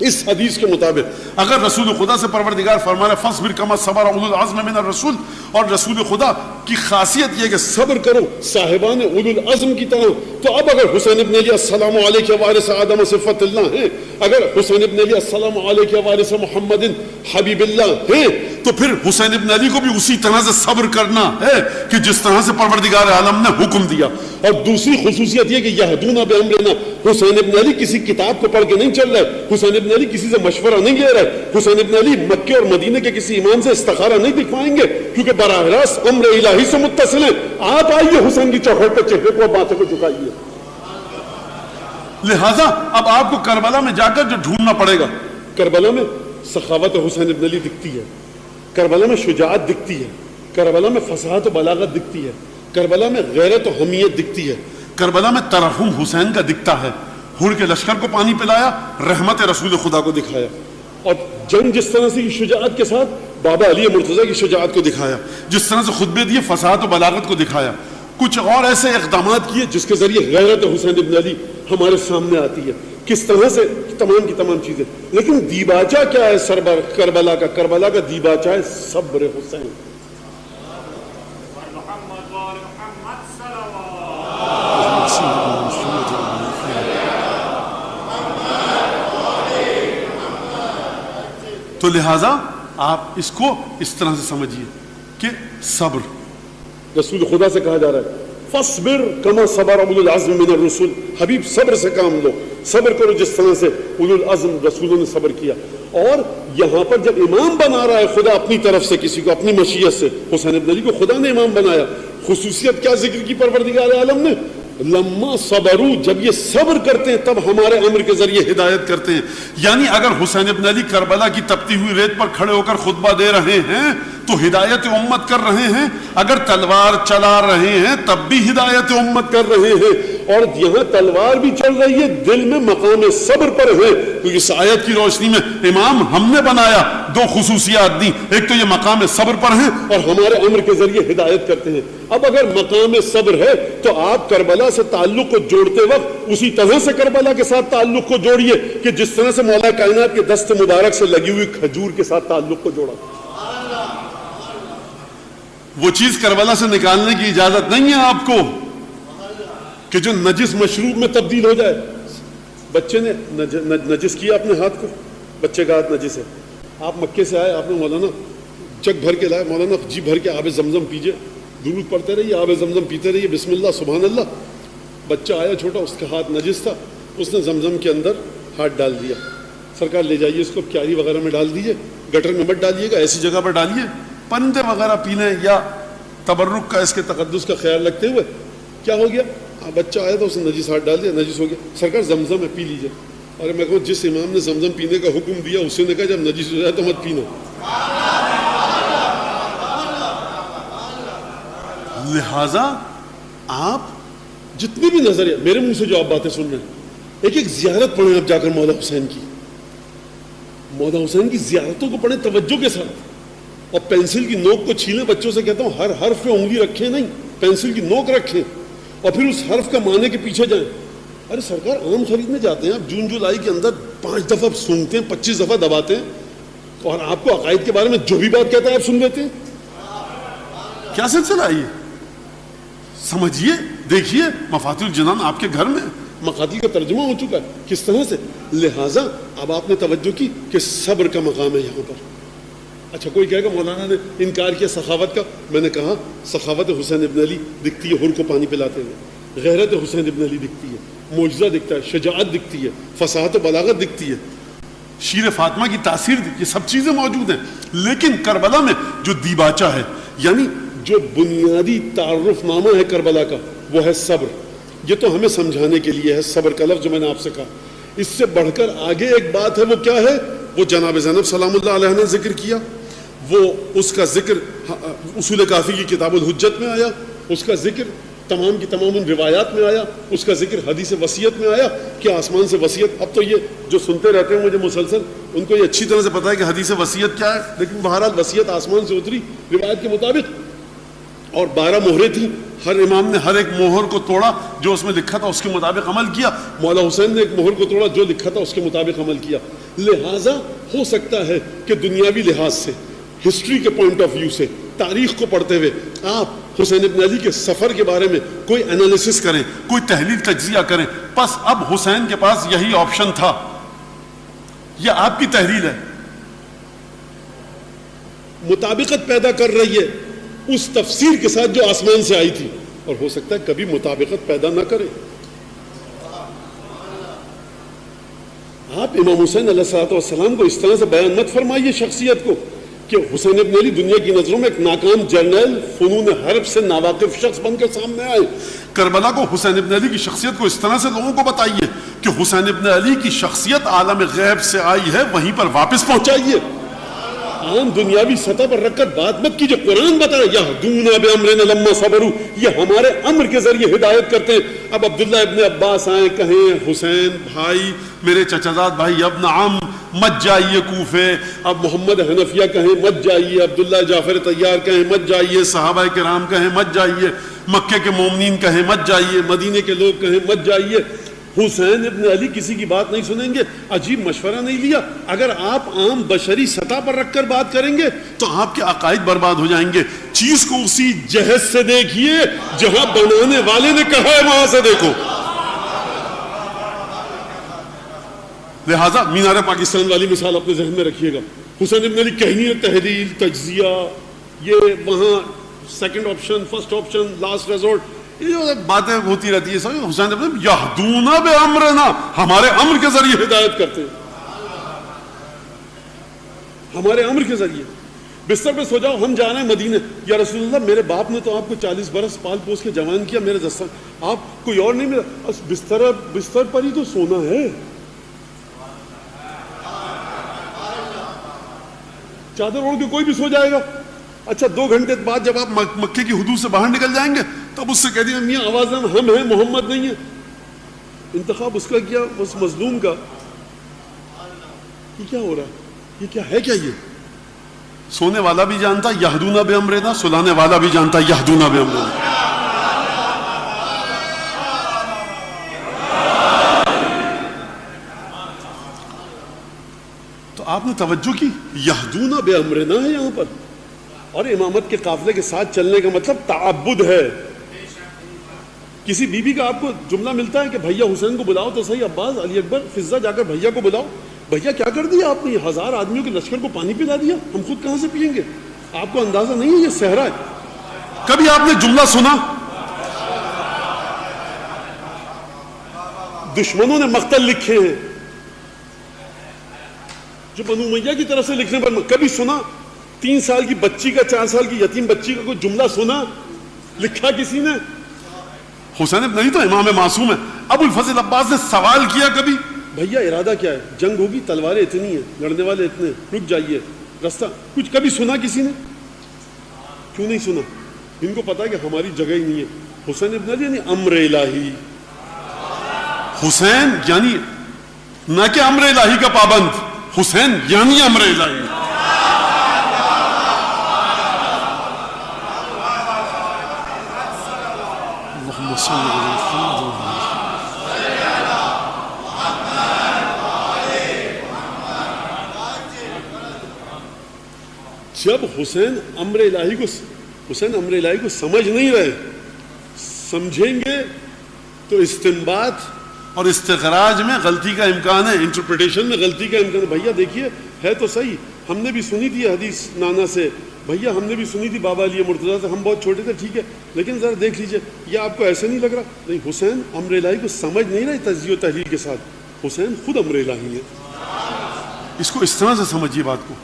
S1: اس حدیث کے مطابق اگر رسول خدا سے پروردگار فرما رہا ہے فَاصْبِرْ كَمَا صَبَرَ أُولُو الْعَزْمِ مِنَ الرُّسُلِ، اور رسول خدا کی خاصیت یہ کہ صبر کرو صاحبان اولو العزم کی طرح، تو اب اگر حسین ابن علی السلام علیہ وارث آدم صفت اللہ ہیں، اگر حسین ابن علی السلام علیہ وارث محمد حبیب اللہ ہیں، تو پھر حسین ابن علی کو بھی اسی طرح سے صبر کرنا ہے کہ جس طرح سے پروردگار عالم نے حکم دیا۔ اور دوسری خصوصیت یہ کہ یہدون بامرنا، حسین ابن علی کسی کتاب کو پڑھ کے نہیں چل رہے، حسین ابن علی کسی سے مشورہ نہیں لے رہے، حسین ابن علی مکے اور مدینے کے کسی امام سے استخارہ نہیں دکھوائیں گے کیونکہ براہ راست امر الہی سے متصل ہیں۔ آپ آئیے حسین کی چوکھٹ پہ چہرے کو باتوں کو جھکائیے۔ لہذا اب آپ کو کربلا میں جا کر جو ڈھونڈنا پڑے گا، کربلا میں سخاوت حسین ابن علی دکھتی ہے، کربلا میں شجاعت دکھتی ہے، کربلا میں فصاحت و بلاغت دکھتی ہے، کربلا میں غیرت و حمیت دکھتی ہے، کربلا میں ترحم حسین کا دکھتا ہے، ہڑ کے لشکر کو پانی پلایا، رحمت رسول خدا کو دکھایا، اور جنگ جس طرح سے شجاعت کے ساتھ بابا علی مرتضیٰ کی شجاعت کو دکھایا، جس طرح سے خطبے دیے فصاحت و بلاغت کو دکھایا، کچھ اور ایسے اقدامات کیے جس کے ذریعے غیرت حسین ابن علی ہمارے سامنے آتی ہے، کس طرح سے تمام کی تمام چیزیں. لیکن دیباچہ کیا ہے سربر کربلا کا؟ کربلا کا دیباچہ ہے صبر حسین. تو لہذا آپ اس کو اس طرح سے سمجھیے کہ صبر رسول خدا سے کہا جا رہا ہے فَاصْبِرْ كَمَا صَبَرَ أُولُو الْعَزْمِ مِنَ الرُّسُلِ. حبیب صبر سے کام لو، صبر کرو جس طرح سے اولو العزم رسولوں نے صبر کیا. اور یہاں پر جب امام بنا رہا ہے خدا اپنی طرف سے کسی کو اپنی مشیت سے، حسین ابن علی کو خدا نے امام بنایا. خصوصیت کیا ذکر کی پروردگار عالم نے؟ لما صبروا، جب یہ صبر کرتے ہیں تب ہمارے امر کے ذریعے ہدایت کرتے ہیں. یعنی اگر حسین ابن علی کربلا کی تپتی ہوئی ریت پر کھڑے ہو کر خطبہ دے رہے ہیں تو ہدایت امت کر رہے ہیں، اگر تلوار چلا رہے ہیں تب بھی ہدایت امت کر رہے ہیں. اور یہاں تلوار بھی چل رہی ہے، دل میں مقام صبر پر ہے. تو اس آیت کی روشنی میں امام ہم نے بنایا، دو خصوصیات دی، ایک تو یہ مقام صبر پر ہیں اور ہمارے امر کے ذریعے ہدایت کرتے ہیں. اب اگر مقام صبر ہے تو آپ کربلا سے تعلق کو جوڑتے وقت اسی طرح سے کربلا کے ساتھ تعلق کو جوڑیے کہ جس طرح سے مولا کائنات کے دست مبارک سے لگی ہوئی کھجور کے ساتھ تعلق کو جوڑا. وہ چیز کربلا سے نکالنے کی اجازت نہیں ہے آپ کو کہ جو نجس مشروب میں تبدیل ہو جائے. بچے نے نجس کیا اپنے ہاتھ کو، بچے کا ہاتھ نجس ہے. آپ مکے سے آئے، آپ نے مولانا جگ بھر کے لائے، مولانا جی بھر کے آب زمزم پیجئے، درود پڑھتے رہیے، آب زمزم پیتے رہیے، بسم اللہ سبحان اللہ. بچہ آیا چھوٹا، اس کا ہاتھ نجس تھا، اس نے زمزم کے اندر ہاتھ ڈال دیا. سرکار لے جائیے اس کو کیاری وغیرہ میں ڈال دیجئے، گٹر میں مت ڈالیے گا، ایسی جگہ پر ڈالیے پرندے وغیرہ پی لیں یا تبرک کا اس کے تقدس کا خیال رکھتے ہوئے. کیا ہو گیا؟ بچہ آیا تھا، اس نے نجس ہاتھ ڈال دیا، نجس ہو گیا. سرکار زمزم ہے پی لیجئے. اور میں کہوں جس امام نے زمزم پینے کا حکم دیا اسی نے کہا جب نجس ہو جائے تو مت پینا. لہذا آپ جتنی بھی نظریہ میرے منہ سے جو آپ باتیں سن رہے ہیں، ایک ایک زیارت پڑھیں آپ جا کر مولا حسین کی. مولا حسین کی زیارتوں کو پڑھیں توجہ کے ساتھ، اور پینسل کی نوک کو چھیلیں. بچوں سے کہتا ہوں ہر حرف پہ انگلی رکھیں نہیں، پینسل کی نوک رکھیں اور پھر اس حرف کا معنی کے پیچھے جائیں. ارے سرکار آم خریدنے جاتے ہیں آپ جون جولائی کے اندر 5 دفعہ سنتے ہیں، 25 دفعہ دباتے ہیں، اور آپ کو عقائد کے بارے میں جو بھی بات کہتا ہے آپ سن لیتے ہیں. کیا سلسلہ ہے یہ؟ سمجھیے، دیکھیے مفاتیح الجنان آپ کے گھر میں مقاتل کا ترجمہ ہو چکا ہے کس طرح سے. لہٰذا اب آپ نے توجہ کی کہ صبر کا مقام ہے یہاں پر. اچھا کوئی کہے گا مولانا نے انکار کیا سخاوت کا. میں نے کہا سخاوت حسین ابن علی دکھتی ہے ہر کو پانی پلاتے ہوئے، غیرت حسین ابن علی دکھتی ہے، معجزہ دکھتا ہے، شجاعت دکھتی ہے، فصاحت و بلاغت دکھتی ہے، شیر فاطمہ کی تاثیر دکھتی ہے، سب چیزیں موجود ہیں. لیکن کربلا میں جو دیباچہ ہے، یعنی جو بنیادی تعارف نامہ ہے کربلا کا، وہ ہے صبر. یہ تو ہمیں سمجھانے کے لیے ہے صبر کا لفظ جو میں نے آپ سے کہا. اس سے بڑھ کر آگے ایک بات ہے، وہ کیا ہے؟ وہ جناب زینب سلام اللہ علیہ نے ذکر کیا. وہ اس کا ذکر اصول کافی کی کتاب الحجت میں آیا، اس کا ذکر تمام کی تمام ان روایات میں آیا، اس کا ذکر حدیث وصیت میں آیا کہ آسمان سے وصیت. اب تو یہ جو سنتے رہتے ہیں مجھے مسلسل، ان کو یہ اچھی طرح سے پتا ہے کہ حدیث وصیت کیا ہے. لیکن بہرحال وصیت آسمان سے اتری روایت کے مطابق، اور 12 مہریں تھیں. ہر امام نے ہر ایک مہر کو توڑا، جو اس میں لکھا تھا اس کے مطابق عمل کیا. مولا حسین نے ایک مہر کو توڑا، جو لکھا تھا اس کے مطابق عمل کیا. لہٰذا ہو سکتا ہے کہ دنیاوی لحاظ سے، ہسٹری کے پوائنٹ آف ویو سے، تاریخ کو پڑھتے ہوئے آپ حسین ابن علی کے سفر کے بارے میں کوئی انالیسس کریں، کوئی تحلیل تجزیہ کریں. پس اب حسین کے پاس یہی آپشن تھا. یہ آپ کی تحلیل ہے، مطابقت پیدا کر رہی ہے اس تفسیر کے ساتھ جو آسمان سے آئی تھی، اور ہو سکتا ہے کبھی مطابقت پیدا نہ کرے. آپ امام حسین علیہ السلام کو اس طرح سے بیان مت فرمائیے شخصیت کو کہ حسین ابن علی دنیا کی نظروں میں ایک ناکام جرنیل، فنون حرب سے ناواقف شخص بن کر سامنے آئے. کربلا کو حسین ابن علی کی شخصیت کو اس طرح سے لوگوں کو بتائیے کہ حسین ابن علی کی شخصیت عالم غیب سے آئی ہے، وہیں پر واپس پہنچائیے. عام دنیاوی سطح پر رکھ کر بات مت کیجیے. قرآن بتا رہا ہے یہدون بامرنا لما صبروا, یہ ہمارے امر کے ذریعے ہدایت کرتے ہیں. اب عبداللہ ابن عباس آئیں کہیں حسین بھائی, میرے چچازاد بھائی, ابن عم مت جائیے کوفے. اب محمد حنفیہ کہیں مت جائیے, عبداللہ جعفر طیار کہیں مت جائیے, صحابہ کرام کہیں مت جائیے, مکے کے مومنین کہیں مت جائیے, مدینے کے لوگ کہیں مت جائیے. حسین ابن علی کسی کی بات نہیں سنیں گے. عجیب مشورہ نہیں لیا. اگر آپ عام بشری سطح پر رکھ کر بات کریں گے تو آپ کے عقائد برباد ہو جائیں گے. چیز کو اسی جہت سے دیکھیے جہاں بنانے والے نے کہا ہے وہاں سے دیکھو. لہذا مینار پاکستان والی مثال اپنے ذہن میں رکھیے گا. حسین ابن علی کہیں تحلیل تجزیہ, یہ وہاں second option, first option, last resort, یہ باتیں ہوتی رہتی ہے. حسین ابن علی یہدون بامرنا, ہمارے امر کے ذریعے ہدایت کرتے ہیں, ہمارے امر کے ذریعے. بستر پہ سو جاؤ, ہم جا رہے ہیں مدینے. یا رسول اللہ میرے باپ نے تو آپ کو 40 برس پال پوس کے جوان کیا, میرے دستان آپ کوئی اور نہیں ملا, بستر پر ہی تو سونا ہے. چادر اوڑھ کے کوئی بھی سو جائے گا. اچھا 2 گھنٹے بعد جب آپ مکے کی حدود سے باہر نکل جائیں گے تب اس سے کہہ دیں میاں آواز ہم ہیں, محمد نہیں ہے. انتخاب اس کا کیا, اس مظلوم کا. یہ کیا ہو رہا ہے, یہ کیا ہے, کیا یہ سونے والا بھی جانتا یہدون بامرنا, سلانے والا بھی جانتا یہدون بامرنا. تو آپ نے توجہ کی, یہدون بامرنا ہے یہاں پر. اور امامت کے قافلے کے ساتھ چلنے کا مطلب تعبد ہے. کسی بی بی کا آپ کو جملہ ملتا ہے کہ بھیا حسین کو بلاؤ تو صحیح, عباس, علی اکبر, فضہ, جا کر بھیا کو بلاؤ. بھیا کیا کر دیا آپ نے, 1000 آدمیوں کے لشکر کو پانی پلا دیا, ہم خود کہاں سے پئیں گے. آپ کو اندازہ نہیں ہے یہ صحرا ہے. کبھی آپ نے جملہ سنا دشمنوں نے مقتل لکھے ہیں جو بنو امیہ کی طرف سے لکھنے پر, کبھی سنا 3 سال کی بچی کا, 4 سال کی یتیم بچی کا کوئی جملہ سنا لکھا کسی نے؟ حسین ابن علی تو امام معصوم ہے. ابو الفضل عباس نے سوال کیا کبھی, بھیا ارادہ کیا ہے, جنگ ہوگی, تلواریں اتنی ہیں, لڑنے والے اتنے, رک جائیے, رستہ کچھ کبھی سنا کسی نے؟ کیوں نہیں سنا؟ ان کو پتا ہے کہ ہماری جگہ ہی نہیں ہے. حسین ابن علی یعنی امر الہی. حسین یعنی نہ کہ امر الہی کا پابند, حسین یعنی امر الہی. جب حسین امر الہی کو سمجھ نہیں رہے, سمجھیں گے تو استنباط اور استخراج میں غلطی کا امکان ہے, انٹرپریٹیشن میں غلطی کا امکان ہے. بھیا دیکھیے ہے تو صحیح, ہم نے بھی سنی تھی حدیث نانا سے, بھیا ہم نے بھی سنی تھی بابا علی مرتضیٰ سے, ہم بہت چھوٹے تھے, ٹھیک ہے, لیکن ذرا دیکھ لیجئے یہ آپ کو ایسے نہیں لگ رہا. نہیں, حسین امر الہی کو سمجھ نہیں رہے تجزیہ و تحلیل کے ساتھ, حسین خود امر الہی ہے. اس کو اس طرح سے سمجھیے بات کو.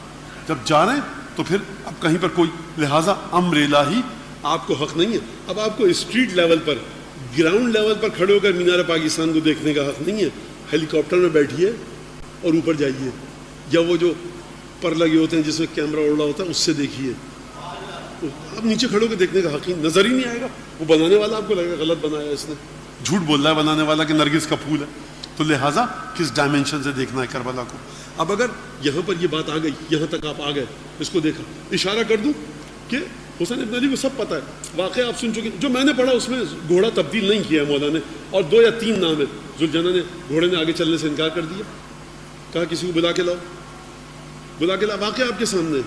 S1: جب جا رہے ہیں تو پھر اب کہیں پر کوئی, لہٰذا امر الہی آپ کو حق نہیں ہے. اب آپ کو اسٹریٹ لیول پر, گراؤنڈ لیول پر کھڑے ہو کر مینار پاکستان کو دیکھنے کا حق نہیں ہے. ہیلی کاپٹر میں بیٹھیے اور اوپر جائیے, یا وہ جو پر لگے ہوتے ہیں جس میں کیمرہ اڑ رہا ہوتا ہے اس سے دیکھیے. اب نیچے کھڑے ہو کے دیکھنے کا حق ہی نظر ہی نہیں آئے گا. وہ بنانے والا آپ کو لگے گا غلط بنایا اس نے, جھوٹ بول رہا ہے بنانے والا کہ نرگس کا پھول ہے. تو لہٰذا کس ڈائمینشن سے دیکھنا ہے کربلا کو. اب اگر یہاں پر یہ بات آ گئی, یہاں تک آپ آ گئے, اس کو دیکھا, اشارہ کر دوں کہ حسین ابن علی کو سب پتہ ہے. واقعہ آپ سن چکے, جو میں نے پڑھا اس میں گھوڑا تبدیل نہیں کیا ہے مولا نے, اور 2 یا 3 نام ہے. ذوالجناح نے گھوڑے نے آگے چلنے سے انکار کر دیا, کہا کسی کو بلا کے لاؤ, بلا کے لاؤ. واقعہ آپ کے سامنے,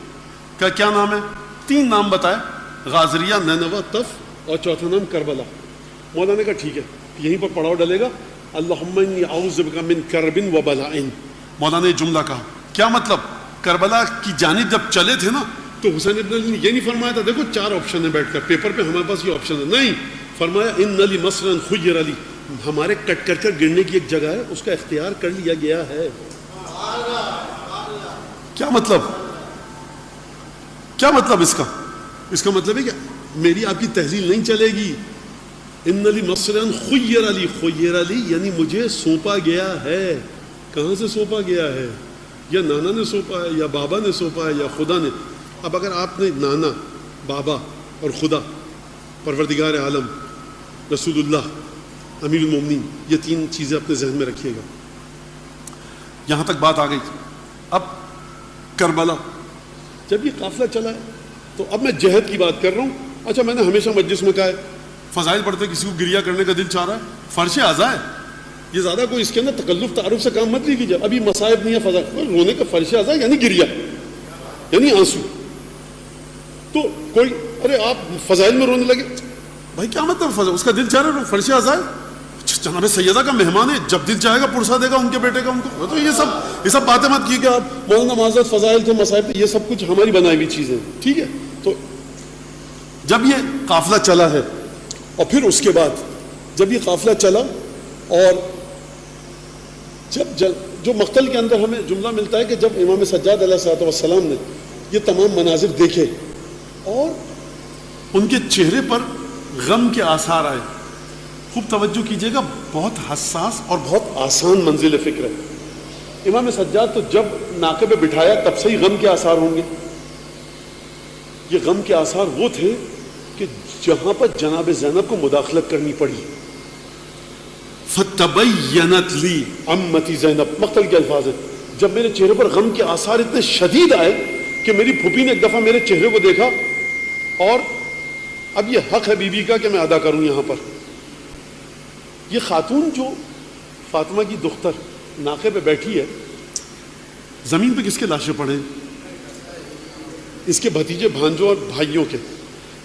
S1: کہا کیا نام ہے, 3 نام بتائے, غازریہ, نینوا, طف, اور چوتھا نام کربلا. مولا نے کہا ٹھیک ہے, یہیں پر پڑاؤ ڈلے گا, اللہم انی اعوذ بک من کرب و بلاء. مولا نے جملہ کہا, کیا مطلب؟ کربلا کی جانب جب چلے تھے نا تو حسین ابن علی نے یہ نہیں فرمایا تھا دیکھو 4 آپشن ہیں بیٹھ کر, پیپر پہ ہمارے پاس یہ آپشن ہے, نہیں, فرمایا ان علی مصرا خیر علی, ہمارے کٹ کر گرنے کی ایک جگہ ہے, اس کا اختیار کر لیا گیا ہے. کیا مطلب, کیا مطلب اس کا؟ اس کا مطلب ہے کہ میری آپ کی تحلیل نہیں چلے گی. ان علی مصرا خیر علی, خیر علی یعنی مجھے سونپا گیا ہے. کہاں سے سونپا گیا ہے؟ یا نانا نے سونپا ہے یا بابا نے سونپا ہے یا خدا نے. اب اگر آپ نے نانا، بابا اور خدا، پروردگار عالم، رسول اللہ، امیر المومنین، یہ تین چیزیں اپنے ذہن میں رکھیے گا. یہاں تک بات آ گئی. اب کربلا جب یہ قافلہ چلا ہے تو اب میں جہد کی بات کر رہا ہوں. اچھا میں نے ہمیشہ مجلس میں کہا ہے فضائل پڑھتے کسی کو گریا کرنے کا دل چاہ رہا ہے، فرش اعضاء ہے یہ، زیادہ کوئی اس کے اندر تکلف تعارف سے کام مت لیجیے. ابھی مصائب نہیں ہے فضائل رونے کا، فرش اعضاء یعنی گریا یعنی آنسو. تو کوئی ارے آپ فضائل میں رونے لگے، بھائی کیا مطلب فضائل؟ اس کا دل چاہ رہا ہے فرش اعضاء ہے، جناب سیدہ کا مہمان ہے، جب دل چاہے گا پرسا دے گا ان کے بیٹے کا ان کو. تو یہ سب باتیں مت کی کہ آپ مولانا معذرت فضائل تھے، مصائب تھے، یہ سب کچھ ہماری بنائی ہوئی چیزیں ہیں. ٹھیک ہے. تو جب یہ قافلہ چلا ہے اور پھر اس کے بعد جب یہ قافلہ چلا اور جب جو مقتل کے اندر ہمیں جملہ ملتا ہے کہ جب امام سجاد علیہ الصلوۃ والسلام نے یہ تمام مناظر دیکھے اور ان کے چہرے پر غم کے آثار آئے. خوب توجہ کیجیے گا، بہت حساس اور بہت آسان منزل فکر ہے. امام سجاد تو جب ناقے پہ بٹھایا تب سے ہی غم کے آثار ہوں گے. یہ غم کے آثار وہ تھے کہ جہاں پر جناب زینب کو مداخلت کرنی پڑی. فتبینت لی عمتی زینب، مقتل کے الفاظ ہیں. جب میرے چہرے پر غم کے آثار اتنے شدید آئے کہ میری پھوپھی نے ایک دفعہ میرے چہرے کو دیکھا، اور اب یہ حق ہے بی بی کا کہ میں ادا کروں. یہاں پر یہ خاتون جو فاطمہ کی دختر ناقے پہ بیٹھی ہے، زمین پہ کس کے لاشیں پڑے؟ اس کے بھتیجے بھانجوں اور بھائیوں کے.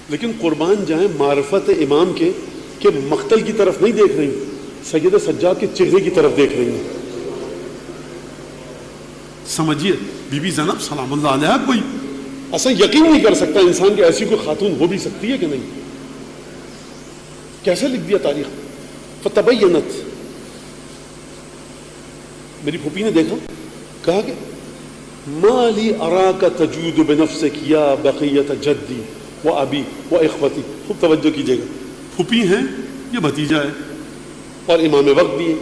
S1: لیکن قربان جائیں معرفت امام کے کہ مقتل کی طرف نہیں دیکھ رہی، سید سجاد کے چہرے کی طرف دیکھ رہی ہیں. سمجھیے بی بی زینب سلام اللہ علیہ، کوئی ایسا یقین نہیں کر سکتا انسان کہ ایسی کوئی خاتون ہو بھی سکتی ہے کہ نہیں. کیسے لکھ دیا تاریخ. فتبینت، میری پھوپھی نے دیکھا، کہا کہ ما لی اراک تجود بنفسک یا بقیت جدی و ابی و اخوتی. خوب توجہ کیجیے گا، پھوپھی ہیں، یہ بھتیجا ہے اور امام وقت بھی ہے.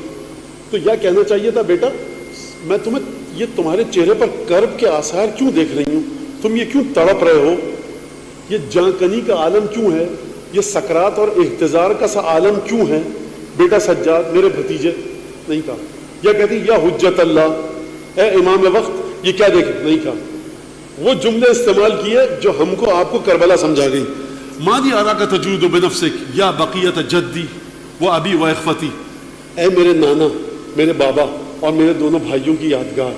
S1: تو یہ کہنا چاہیے تھا بیٹا میں تمہیں یہ تمہارے چہرے پر کرب کے آثار کیوں دیکھ رہی ہوں، تم یہ کیوں تڑپ رہے ہو، یہ جاں کنی کا عالم کیوں ہے، یہ سکرات اور احتضار کا سا عالم کیوں ہے بیٹا سجاد میرے بھتیجے. نہیں کہا. یہ کہتی یا حجت اللہ، اے امام وقت، یہ کیا دیکھے؟ نہیں کہا. وہ جملے استعمال کیے جو ہم کو آپ کو کربلا سمجھا گئی. ماضی اراک تجود بنفسک یا بقیت جدی و ابی و اخوتی، اے میرے نانا، میرے بابا اور میرے دونوں بھائیوں کی یادگار.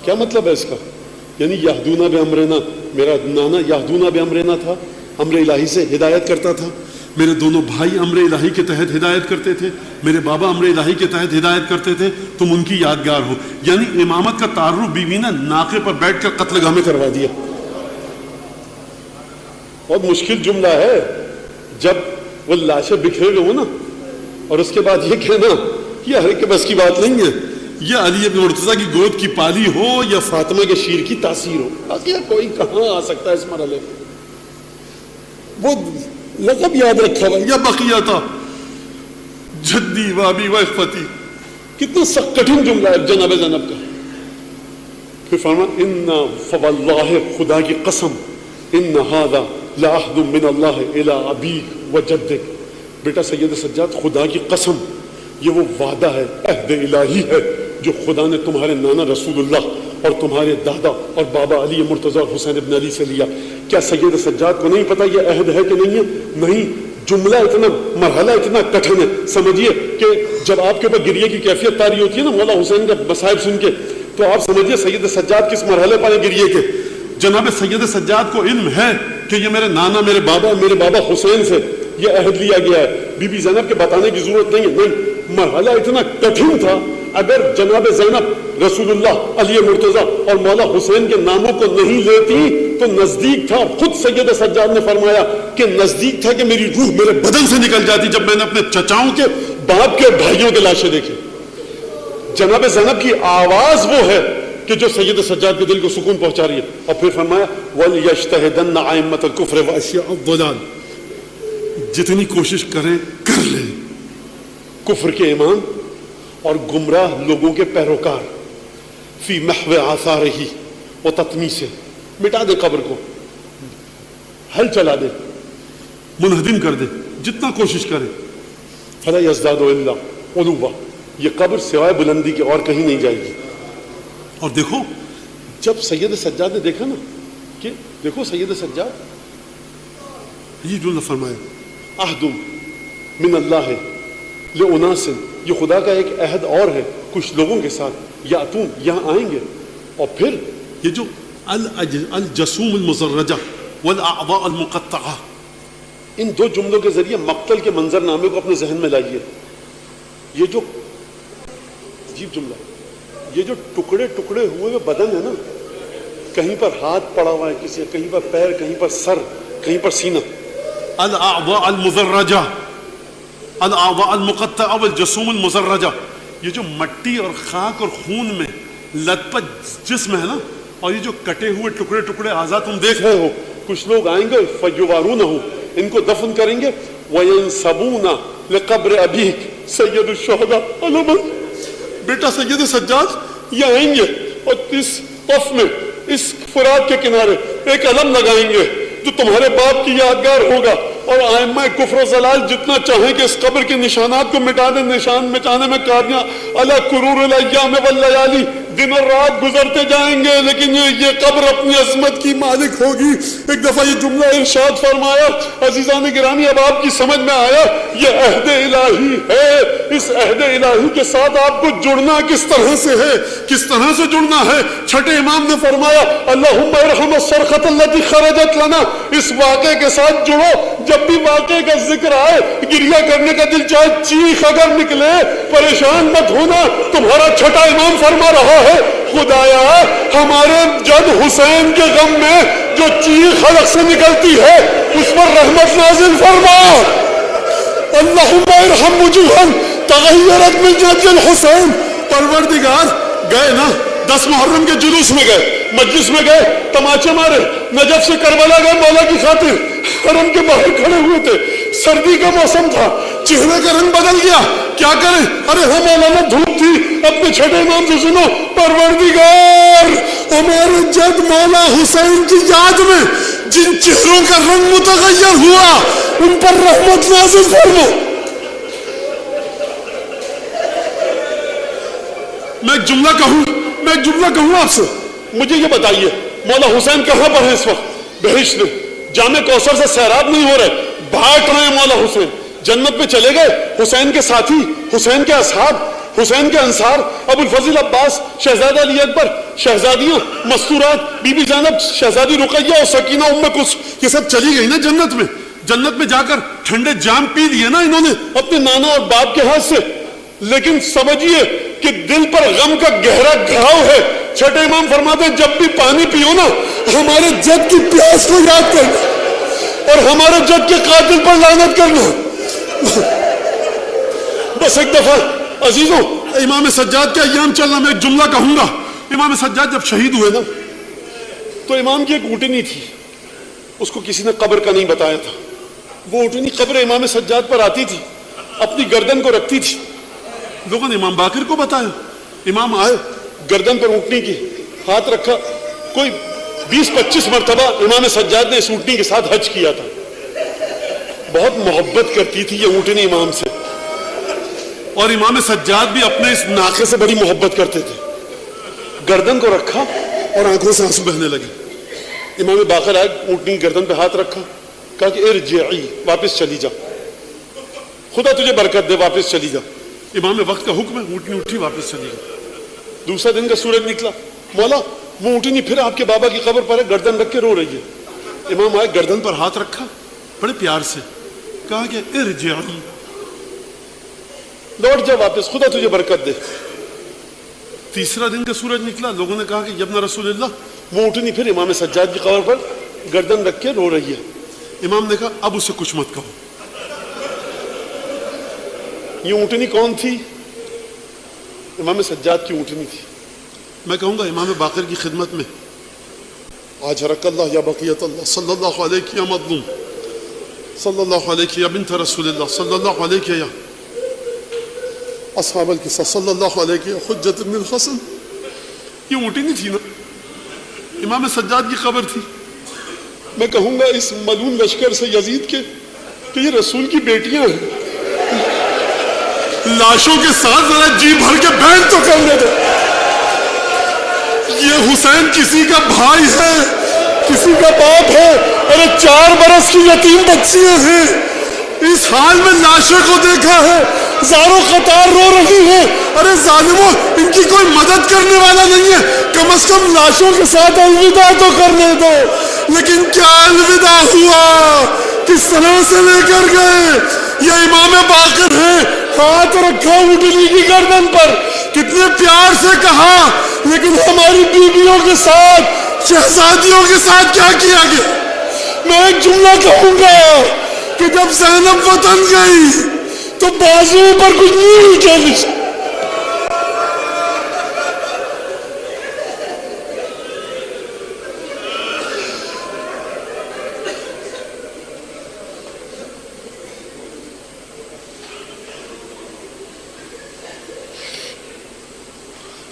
S1: کیا مطلب ہے اس کا؟ یعنی یہدونا بامرنا، میرا نانا یہدونا بامرنا تھا، امر الہی سے ہدایت کرتا تھا. میرے دونوں بھائی امر الہی کے تحت ہدایت کرتے تھے، میرے بابا امر الہی کے تحت ہدایت کرتے تھے، تم ان کی یادگار ہو. یعنی امامت کا تعارف بیوی نے ناقے پر بیٹھ کر قتل گاہ میں کروا دیا. بہت مشکل جملہ ہے جب وہ لاشیں بکھرے ہوئے ہو نا، اور اس کے بعد یہ کہنا یہ ہر کے بس کی بات نہیں ہے. یا علی بن مرتضیٰ کی گود کی پالی ہو یا فاطمہ کے شیر کی تاثیر ہو، آگے کوئی کہاں آ سکتا ہے اس مرحلے میں. وہ لقب یاد رکھا ہوا یا بقیہ تھا جدی وابی و اخوتی. کتنا سخت کٹھن جملہ ہے جناب زینب کا. پھر فرمایا ان فواللہ، خدا کی قسم، ان ھذا لعہد من اللہ الی ابیک و جدک. بیٹا سید سجاد خدا کی قسم، یہ وہ وعدہ ہے، عہد الہی ہے جو خدا نے تمہارے نانا رسول اللہ اور تمہارے دادا اور بابا علی مرتضیٰ اور حسین ابن علی سے لیا. کیا سید سجاد کو نہیں پتا یہ عہد ہے کہ نہیں ہے؟ نہیں. جملہ اتنا، مرحلہ اتنا کٹھن ہے. سمجھیے کہ جب آپ کے اوپر گریے کی کیفیت طاری ہوتی ہے نا مولا حسین کا مصائب سن کے، تو آپ سمجھیے سید سجاد کس مرحلے پر ہیں گریے کے. جناب سید سجاد کو علم ہے کہ یہ میرے نانا، میرے بابا حسین سے یہ عہد لیا گیا ہے. بی بی زینب کے بتانے کی ضرورت نہیں ہے. نہیں، مرحلہ اتنا کٹھن تھا. اگر جناب زینب رسول اللہ، علی مرتضیٰ اور مولا حسین کے ناموں کو نہیں لیتی تو نزدیک تھا، خود سید سجاد نے فرمایا کہ نزدیک تھا کہ میری روح میرے بدن سے نکل جاتی جب میں نے اپنے چچاؤں کے، باپ کے، بھائیوں کے لاشیں دیکھی. جناب زینب کی آواز وہ ہے کہ جو سید سجاد کے دل کو سکون پہنچا رہی ہے. اور پھر فرمایا وَلْيَجْتَهِدَنَّ أَئِمَّةُ الْكُفْرِ وَأَشْيَاءُ الضَّلَالِ، جتنی کوشش کریں کر لیں کفر کے امام اور گمراہ لوگوں کے پیروکار فی محو آثارہ و تطمیسہ، مٹا دے قبر کو، ہل چلا دے، منہدم کر دے، جتنا کوشش کرے، فلا یزداد الا علوا، یہ قبر سوائے بلندی کے اور کہیں نہیں جائے گی۔ اور دیکھو جب سید سجاد نے دیکھا نا کہ دیکھو سید سجاد، یہ جملہ فرمایا عہد من اللہ لاناس، یہ خدا کا ایک عہد اور ہے کچھ لوگوں کے ساتھ، یاتون یہاں آئیں گے، اور پھر یہ جو الجسوم المزرجہ والاعضاء المقطعہ، ان دو جملوں کے ذریعے مقتل کے منظر نامے کو اپنے ذہن میں لائیے۔ یہ جو عجیب جملہ، یہ جو ٹکڑے ٹکڑے ہوئے بدن ہے نا، کہیں پر ہاتھ پڑا ہوا ہے کسی، کہیں پر پیر، کہیں پر سر، کہیں پر سینہ، الاعضاء المزرجہ، الاعضاء المقطعہ والجسوم المزرجہ، یہ جو مٹی اور خاک اور خون میں لت پت جسم ہے نا، اور یہ جو کٹے ہوئے ٹکڑے ٹکڑے اعضاء تم دیکھ رہے ہو، کچھ لوگ آئیں گے فیوارونہ، ان کو دفن کریں گے، وینسبون لقبر ابیک سید الشہداء، بیٹا سید سجاد یہ آئیں گے اور اس طف میں، اس فرات کے کنارے ایک علم لگائیں گے جو تمہارے باپ کی یادگار ہوگا، اور ائمہ کفر و ضلال جتنا چاہیں کہ اس قبر کے نشانات کو مٹا دیں، نشان مٹانے میں کامیاب، علی کرور الایام واللیالی، دن اور رات گزرتے جائیں گے، لیکن یہ قبر اپنی عظمت کی مالک ہوگی۔ ایک دفعہ یہ جملہ ارشاد فرمایا، عزیزان گرامی اب آپ کی سمجھ میں آیا یہ عہد الہی ہے، اس عہد الہی کے ساتھ آپ کو جڑنا کس طرح سے ہے، کس طرح سے جڑنا ہے۔ چھٹے امام نے فرمایا اللہم ارحم الصرخۃ التي خرجت لنا، اس واقعے کے ساتھ جڑو، جب بھی واقعے کا ذکر آئے گریہ کرنے کا دل چاہے، چیخ اگر نکلے پریشان مت ہونا۔ تمہارا چھٹا امام فرما رہا ہے خدایا ہمارے جد حسین کے غم میں جو چیخ حلق سے نکلتی ہے اس پر رحمت نازل فرما۔ اللہم ارحم وجوہا تغیرت من جد الحسین، پروردگار گئے نا 10 محرم کے جلوس میں گئے، مجلس میں گئے، تماچے مارے، نجف سے کربلا گئے مولا کی خاطر، حرم کے باہر کھڑے ہوئے تھے، سردی کا موسم تھا، چہرے کا رنگ بدل گیا، کیا کریں؟ ارے ہم مولانا دھوپ تھی، اپنے چھٹے امام سے سنو، پروردگار ہمارے جد مولا حسین کی یاد میں جن چہروں کا رنگ متغیر ہوا ان پر رحمت نازل فرما۔ میں ایک جملہ کہوں آپ سے، مجھے یہ بتائیے مولا حسین کہاں پر ہیں اس وقت؟ بہشت میں، جامع کوثر سے سیراب نہیں ہو رہے، بھاٹ رہے ہیں مولا حسین، جنت میں چلے گئے، حسین کے ساتھی، حسین کے اصحاب، حسین کے انصار، ابو الفضل عباس، شہزادہ علی اکبر، شہزادیاں مستورات، بی بی زینب، شہزادی رقیہ اور سکینہ ام کلثوم، یہ سب چلی گئی نا جنت میں۔ جنت میں جا کر ٹھنڈے جام پی لیے نا انہوں نے اپنے نانا اور باپ کے ہاتھ سے، لیکن سمجھیے کہ دل پر غم کا گہرا گھاؤ ہے۔ چھٹے امام فرماتے ہیں جب بھی پانی پیو نا ہمارے جد کی پیاس کو یاد کرنا اور ہمارے جد کے قاتل پر لعنت کرنا۔ بس ایک دفعہ عزیزوں امام سجاد کے ایام چلنا، میں ایک جملہ کہوں گا۔ امام سجاد جب شہید ہوئے نا تو امام کی ایک اونٹنی تھی، اس کو کسی نے قبر کا نہیں بتایا تھا، وہ اونٹنی قبر امام سجاد پر آتی تھی، اپنی گردن کو رکھتی تھی، لوگوں نے امام باقر کو بتایا، امام آئے، گردن پر اونٹنی کی ہاتھ رکھا، کوئی 20-25 مرتبہ امام سجاد نے اس اونٹنی کے ساتھ حج کیا تھا، بہت محبت کرتی تھی یہ اونٹنی امام سے، اور امام سجاد بھی اپنے اس ناقے سے بڑی محبت کرتے تھے۔ گردن کو رکھا اور آنکھوں سے آنسو بہنے لگے، امام باقر آئے، اونٹنی کی گردن پہ ہاتھ رکھا، کہا کہ ارجعی، واپس چلی جا، خدا تجھے برکت دے، واپس چلی جا۔ امام وقت کا حکم ہے، اونٹنی اٹھی واپس چلی گئی۔ دوسرا دن کا سورج نکلا، مولا وہ اونٹنی پھر آپ کے بابا کی قبر پر ہے، گردن رکھ کے رو رہی ہے۔ امام آئے، گردن پر ہاتھ رکھا بڑے پیار سے، کہا کہ ارجعی، لوٹ جا واپس، خدا تجھے برکت دے۔ تیسرا دن کا سورج نکلا، لوگوں نے کہا کہ یا ابن رسول اللہ، وہ اونٹنی پھر امام سجاد کی قبر پر گردن رکھ کے رو رہی ہے۔ امام نے کہا اب اسے کچھ مت کہو۔ یہ اونٹنی کون تھی؟ امام سجاد کی اونٹنی تھی۔ میں کہوں گا امام باقر کی خدمت میں، آج رک اللہ یا بقیت اللہ، صلی اللہ علیہ یا مظلوم، صلی اللہ علیہ یا بنت رسول اللہ، صلی اللہ علیہ یا اصحاب القصہ صلی اللہ علیہ حجت ابن الحسن، یہ اونٹی نہیں تھی نا، امام سجاد کی قبر تھی. میں کہوں گا اس ملعون لشکر سے یزید کے کہ یہ رسول کی بیٹیاں ہیں، لاشوں کے ساتھ ذرا جی بھر کے بیٹھ تو کرنے دو. یہ حسین کسی کا بھائی ہے، کسی کا باپ ہے، ارے 4 برس کی یتیم بچیاں ہیں. اس حال میں لاشوں کو دیکھا ہے، زاروں قطار رو رہی ہیں. ارے ظالموں، ان کی کوئی مدد کرنے والا نہیں ہے، کم از کم لاشوں کے ساتھ الوداع تو کرنے دو. لیکن کیا الوداع ہوا، کس طرح سے لے کر گئے. یہ امام باقر ہیں، ہاتھ رکھا اونٹنی کی گردن پر، کتنے پیار سے کہا. لیکن ہماری بیویوں کے ساتھ، شہزادیوں کے ساتھ کیا کیا گیا. میں ایک جملہ کہوں گا کہ جب زینب وطن گئی تو بازو پر کچھ نیل کے نشان.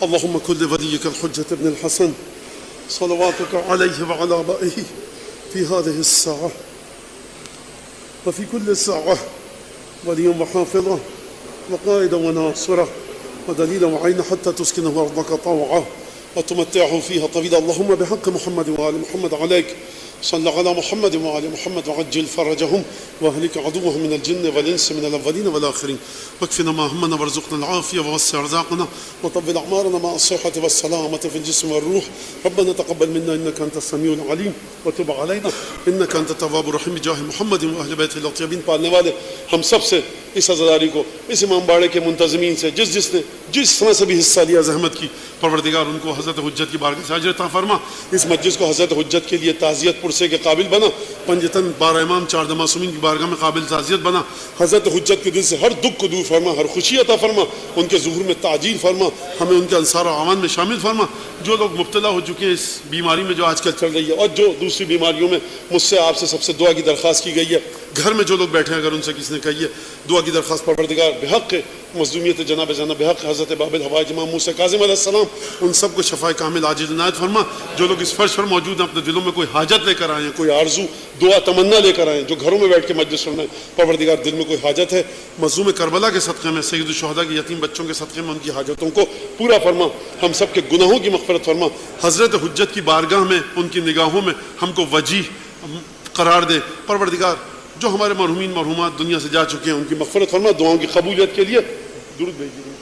S1: اللهم كن لوليك الحجة ابن الحسن صلواتك عليه وعلى آبائه في هذه الساعة وفي كل ساعة وليا وحافظا وقائدا وناصرا ودليلا وعينا حتى تسكنه أرضك طوعا وتمتعه فيها طويلا. اللهم بحق محمد وآل محمد عليك صل على محمد وآل محمد وعجل فرجهم واهلك عدوهم من الجن والإنس من الأولين والآخرين واكفنا ما همنا وارزقنا العافية ووسع رزاقنا وطول أعمارنا مع الصحة والسلامة في الجسم والروح. ربنا تقبل منا إنك أنت السميع العليم وتب علينا إنك أنت التواب الرحيم بجاه محمد وأهل بيته الطيبين. پالنے والے ہم سب سے اس عزاداری کو، اس امام باڑے کے منتظمین سے، جس نے جس طرح سے بھی حصہ لیا زحمت کی، پروردگار ان کو حضرت حجت کی بارگاہ سے اجر عطا فرما. اس مجلس کو حضرت حجت کے لیے تعزیت پرسے کے قابل بنا، پنجتن 12 امام 4 معصومین کی بارگاہ میں قابل تعزیت بنا. حضرت حجت کے دل سے ہر دکھ کو دور فرما، ہر خوشی عطا فرما، ان کے ظہور میں تعجیل فرما، ہمیں ان کے انصار و اعوان میں شامل فرما. جو لوگ مبتلا ہو چکے ہیں اس بیماری میں جو آج کل چل رہی ہے اور جو دوسری بیماریوں میں، مجھ سے آپ سے سب سے دعا کی درخواست کی گئی ہے. گھر میں جو لوگ بیٹھے ہیں اگر ان سے کسی نے کہی ہے دعا کی درخواست، پروردگار بحق مظلومیت جناب بحق حضرت باب الحوائج امام موسیٰ کاظم علیہ السلام، ان سب کو شفاء کامل عاجل عنایت فرما. جو لوگ اس فرش پر موجود ہیں اپنے دلوں میں کوئی حاجت لے کر آئے ہیں، کوئی آرزو دعا تمنا لے کر آئے ہیں، جو گھروں میں بیٹھ کے مجلس سن رہے ہیں، پروردگار دل میں کوئی حاجت ہے، مظلوم کربلا کے صدقے میں، سید الشہداء کے یتیم بچوں کے صدقے میں ان کی حاجتوں کو پورا فرما. ہم سب کے گناہوں کی مغفرت فرما. حضرت حجت کی بارگاہ میں، ان کی نگاہوں میں ہم کو وجیح قرار دے. پروردگار جو ہمارے مرحومین مرحومات دنیا سے جا چکے ہیں ان کی مغفرت فرما. دعاؤں کی قبولیت کے لیے درود بھیجیے.